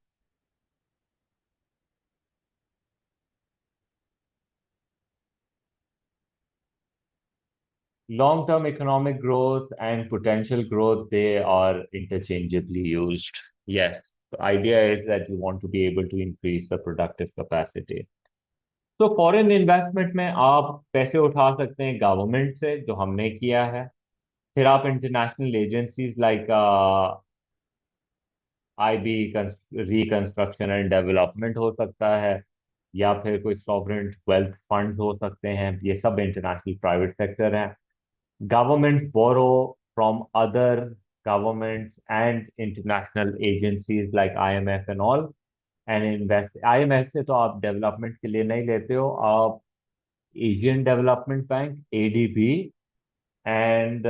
Long term economic growth and potential growth, they are interchangeably used. Yes, the idea is that you want to be able to increase the productive capacity। तो foreign investment में आप पैसे उठा सकते हैं government से, जो हमने किया है। फिर आप international agencies like IB reconstruction and development हो सकता है, या फिर कोई सॉवरेन वेल्थ फंड हो सकते हैं। ये सब इंटरनेशनल प्राइवेट सेक्टर हैं। Governments borrow from other governments and international agencies like IMF and all, and invest IMF से तो आप डेवलपमेंट के लिए नहीं लेते हो, आप Asian development bank, ADB and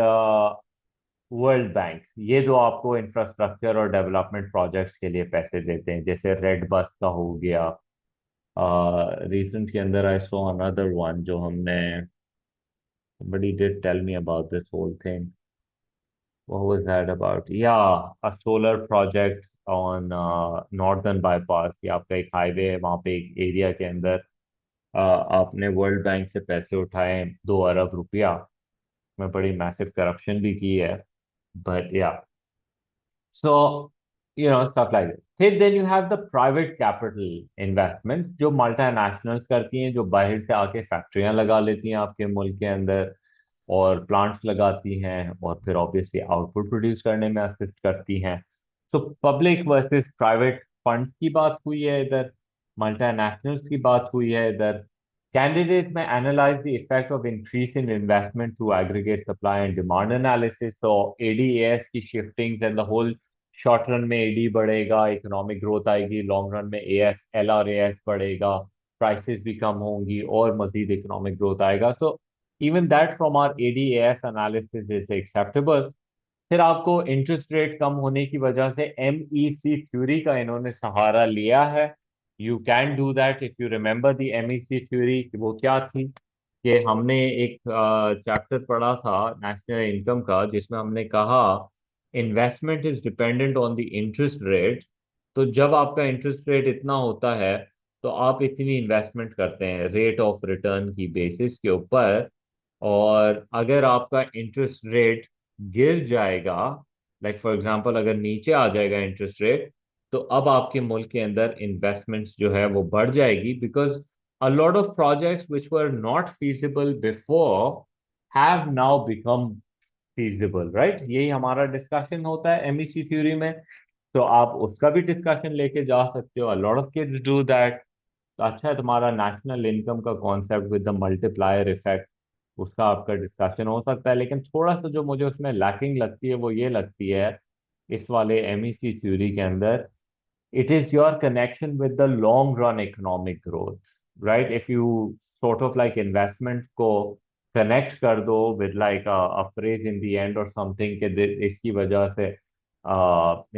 world bank, ये जो आपको इंफ्रास्ट्रक्चर और डेवलपमेंट प्रोजेक्ट्स के लिए पैसे देते हैं, जैसे रेड बस का हो गया। रिसेंट के अंदर आई सॉ अनदर वन जो हमने, somebody did tell me about this whole thing. What was that about? Yeah, a solar project on northern bypass, कि आपका एक हाईवे है वहाँ पे एक एरिया के अंदर, आपने वर्ल्ड बैंक से पैसे उठाए 2 अरब रुपया, में बड़ी मैसिव करप्शन भी की है, बट या, so stuff like this. फिर then you have the private capital investment जो मल्टीनेशनल्स करती हैं, जो बाहर से आके फैक्ट्रियां लगा लेती हैं आपके मुल्क के अंदर और प्लांट्स लगाती हैं और फिर ऑब्वियसली आउटपुट प्रोड्यूस करने में असिस्ट करती हैं। So public versus private fund की बात हुई है इधर, मल्टीनेशनल्स की बात हुई है इधर। Candidates may analyze the effect of increase in investment through aggregate supply and demand analysis. So ADAS की shiftings and the whole short run में AD बढ़ेगा, इकोनॉमिक ग्रोथ आएगी, लॉन्ग रन में AS LRAS बढ़ेगा, प्राइसेस भी कम होंगी और मजीद इकोनॉमिक ग्रोथ आएगा। So even that from our ADAS analysis is acceptable. फिर आपको इंटरेस्ट रेट कम होने की वजह से MEC थ्योरी का इन्होंने सहारा लिया है। You can do that if you remember the MEC theory, वो क्या थी कि हमने एक चैप्टर पढ़ा था नेशनल इनकम का, जिसमें हमने कहा investment is dependent on the interest rate. तो जब आपका इंटरेस्ट रेट इतना होता है तो आप इतनी इन्वेस्टमेंट करते हैं रेट ऑफ रिटर्न की बेसिस के ऊपर। और अगर आपका इंटरेस्ट रेट गिर जाएगा, लाइक फॉर एग्जांपल अगर नीचे आ जाएगा इंटरेस्ट रेट, तो अब आपके मुल्क के अंदर इन्वेस्टमेंट्स जो है वो बढ़ जाएगी, because a lot of projects which were not feasible before have now become feasible, right? यही हमारा डिस्कशन होता है MEC थ्योरी में। तो आप उसका भी डिस्कशन लेके जा सकते हो, अ lot of kids do that. तो अच्छा है, तुम्हारा नेशनल इनकम का concept with the multiplier effect, उसका आपका डिस्कशन हो सकता है। लेकिन थोड़ा सा जो मुझे उसमें लैकिंग लगती है वो ये लगती है इस वाले MEC थ्योरी के अंदर, it is your connection with the long run economic growth, right? If you sort of like investment को connect कर दो with like a phrase in the end or something कि इसकी वजह से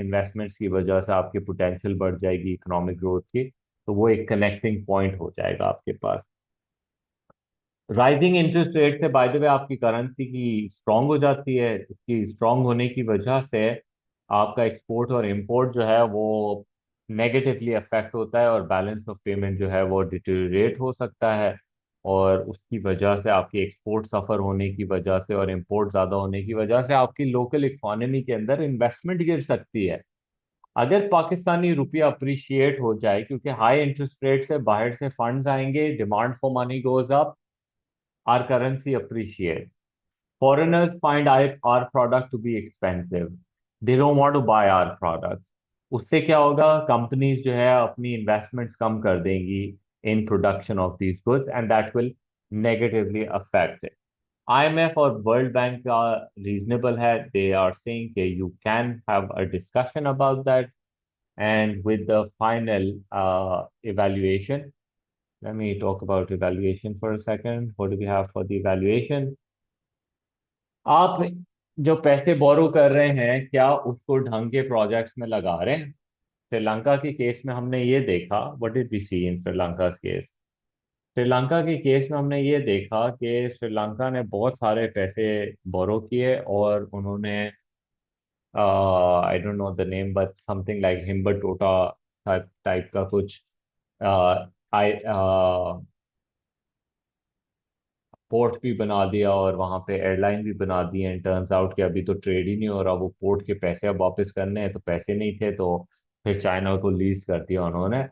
इन्वेस्टमेंट्स की वजह से आपकी पोटेंशियल बढ़ जाएगी इकोनॉमिक ग्रोथ की, तो वो एक कनेक्टिंग पॉइंट हो जाएगा आपके पास। राइजिंग इंटरेस्ट रेट से बाय द वे आपकी करेंसी की स्ट्रांग हो जाती है, इसकी स्ट्रांग होने की वजह से आपका एक्सपोर्ट और इंपोर्ट जो है वो नेगेटिवली अफेक्ट होता है और बैलेंस ऑफ पेमेंट जो है वो डिटेरियोरेट हो सकता है। और उसकी वजह से आपकी एक्सपोर्ट सफर होने की वजह से और इंपोर्ट ज्यादा होने की वजह से आपकी लोकल इकोनॉमी के अंदर इन्वेस्टमेंट गिर सकती है। अगर पाकिस्तानी रुपया अप्रिशिएट हो जाए, क्योंकि हाई इंटरेस्ट रेट से बाहर से फंड्स आएंगे, demand for money goes up, our currency appreciates. Foreigners find our product to be expensive. They don't want to buy our product. उससे क्या होगा, कंपनीज जो है अपनी इन्वेस्टमेंट्स कम कर देंगी in production of these goods and that will negatively affect it. IMF और world bank का रीजनेबल है, दे आर सेइंग कि you can have a discussion about that and with the final evaluation. Let me talk about evaluation for a second. What do we have for the evaluation? आप जो पैसे बोरो कर रहे हैं क्या उसको ढंग के प्रोजेक्ट्स में लगा रहे हैं? श्रीलंका के केस में हमने ये देखा, what did we see in Sri Lanka case? Sri Lanka के केस में हमने ये देखा कि श्रीलंका ने बहुत सारे पैसे बोरो किए और उन्होंने, I don't know the name but something like Hambantota type का कुछ आई पोर्ट भी बना दिया और वहां पे एयरलाइन भी बना दी है। टर्न्स आउट कि अभी तो ट्रेड ही नहीं हो रहा, वो पोर्ट के पैसे अब वापस करने हैं, तो पैसे नहीं थे तो फिर चाइना को लीज कर दिया उन्होंने।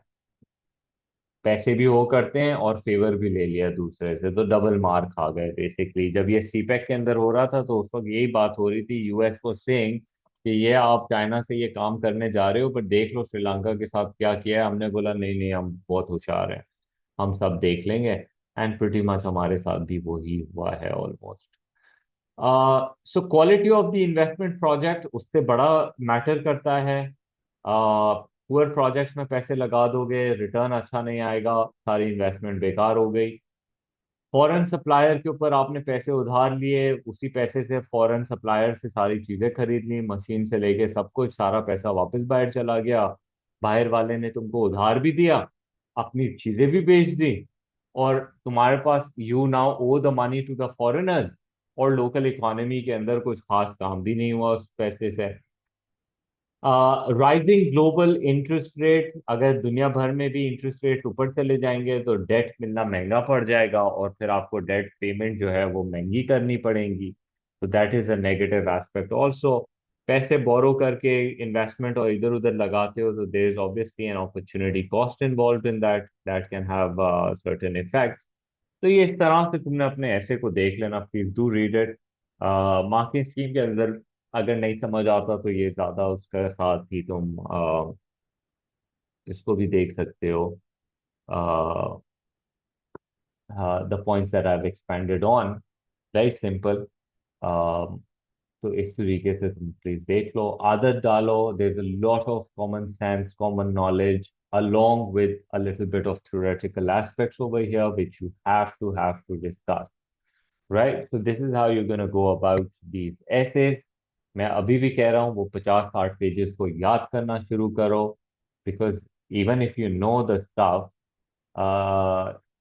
पैसे भी वो करते हैं और फेवर भी ले लिया दूसरे से, तो डबल मार खा गए बेसिकली। जब ये सीपेक के अंदर हो रहा था तो उस वक्त यही बात हो रही थी, US को सेइंग कि ये आप चाइना से ये काम करने जा रहे हो पर देख लो श्रीलंका के साथ क्या किया है। हमने बोला नहीं नहीं, हम बहुत होशियार हैं, हम सब देख लेंगे। एंड प्रिटी मच हमारे साथ भी वही हुआ है almost. So quality of the investment project उससे बड़ा मैटर करता है। पुअर प्रोजेक्ट्स में पैसे लगा दोगे, रिटर्न अच्छा नहीं आएगा, सारी इन्वेस्टमेंट बेकार हो गई। फॉरेन सप्लायर के ऊपर आपने पैसे उधार लिए, उसी पैसे से फॉरेन सप्लायर से सारी चीजें खरीद ली, मशीन से लेके सब कुछ, सारा पैसा वापस बाहर चला गया। बाहर वाले ने तुमको उधार भी दिया, अपनी चीजें भी बेच दी, और तुम्हारे पास you now owe the money to the foreigners, और लोकल इकोनॉमी के अंदर कुछ खास काम भी नहीं हुआ उस पैसे से। राइजिंग ग्लोबल इंटरेस्ट रेट, अगर दुनिया भर में भी इंटरेस्ट रेट ऊपर चले जाएंगे तो डेट मिलना महंगा पड़ जाएगा, और फिर आपको डेट पेमेंट जो है वो महंगी करनी पड़ेगी। तो that is a negative aspect also. पैसे बोरो करके इन्वेस्टमेंट और इधर उधर लगाते हो तो there is obviously an opportunity cost involve in that, that can have certain effect. तो ये इस तरह से तुमने अपने ऐसे को देख लेना, please do read it. Market scheme के अंदर अगर नहीं समझ आता तो ये ज्यादा उसका साथ ही तुम इसको भी देख सकते हो। The points that I have expanded on, very simple. तो इस तरीके से तुम प्लीज देख लो, आदत डालो। There is a lot of common sense, common knowledge along with a little bit of theoretical aspects over here which you have to discuss, right? So this is how you're going to go about these essays. मैं अभी भी कह रहा हूँ वो 50-60 pages को याद करना शुरू करो, because even if you know the stuff,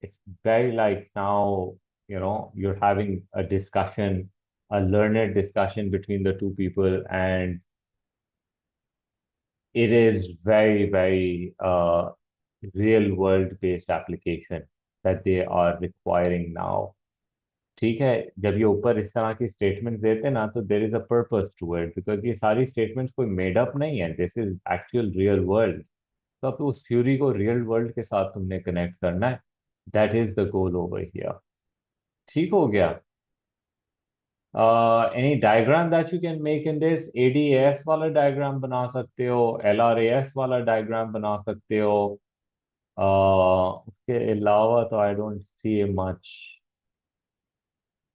it's very like now, you're having a discussion, a learned discussion between the two people, and it is very, very real world based application that they are requiring now. ठीक है, जब ये ऊपर इस तरह की statement देते ना तो there is a purpose to it, because ये सारी स्टेटमेंट्स कोई मेड अप नहीं है, this is actual real world. तो अब उस थ्योरी को रियल वर्ल्ड के साथ तुमने कनेक्ट करना है, that is the goal over here. ठीक हो गया? Any diagram that you can make in this? ADS वाला डायग्राम बना सकते हो, एलआरएस वाला डायग्राम बना सकते हो। उसके अलावा तो I don't see much.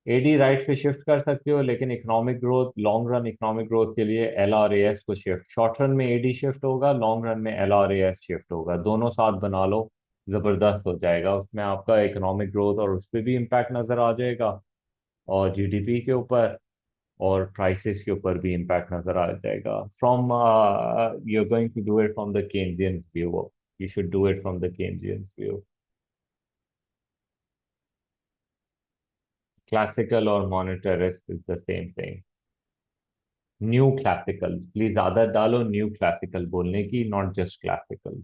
AD right पे शिफ्ट कर सकते हो, लेकिन economic growth, long run economic growth के लिए एल आर ए एस को शिफ्ट, शॉर्ट रन में एडी शिफ्ट होगा, लॉन्ग रन में L R A S shift होगा, दोनों साथ बना लो, जबरदस्त हो जाएगा। उसमें आपका इकोनॉमिक ग्रोथ और उस पर भी इम्पैक्ट नजर आ जाएगा, और जीडीपी के ऊपर और प्राइसेस के ऊपर भी इम्पैक्ट नजर आ जाएगा। From you are going to do it from the Keynesian view, you should do it from the Keynesian view. Classical और monetarist is the same thing. New classical, please आदत डालो न्यू क्लासिकल बोलने की, not just classical.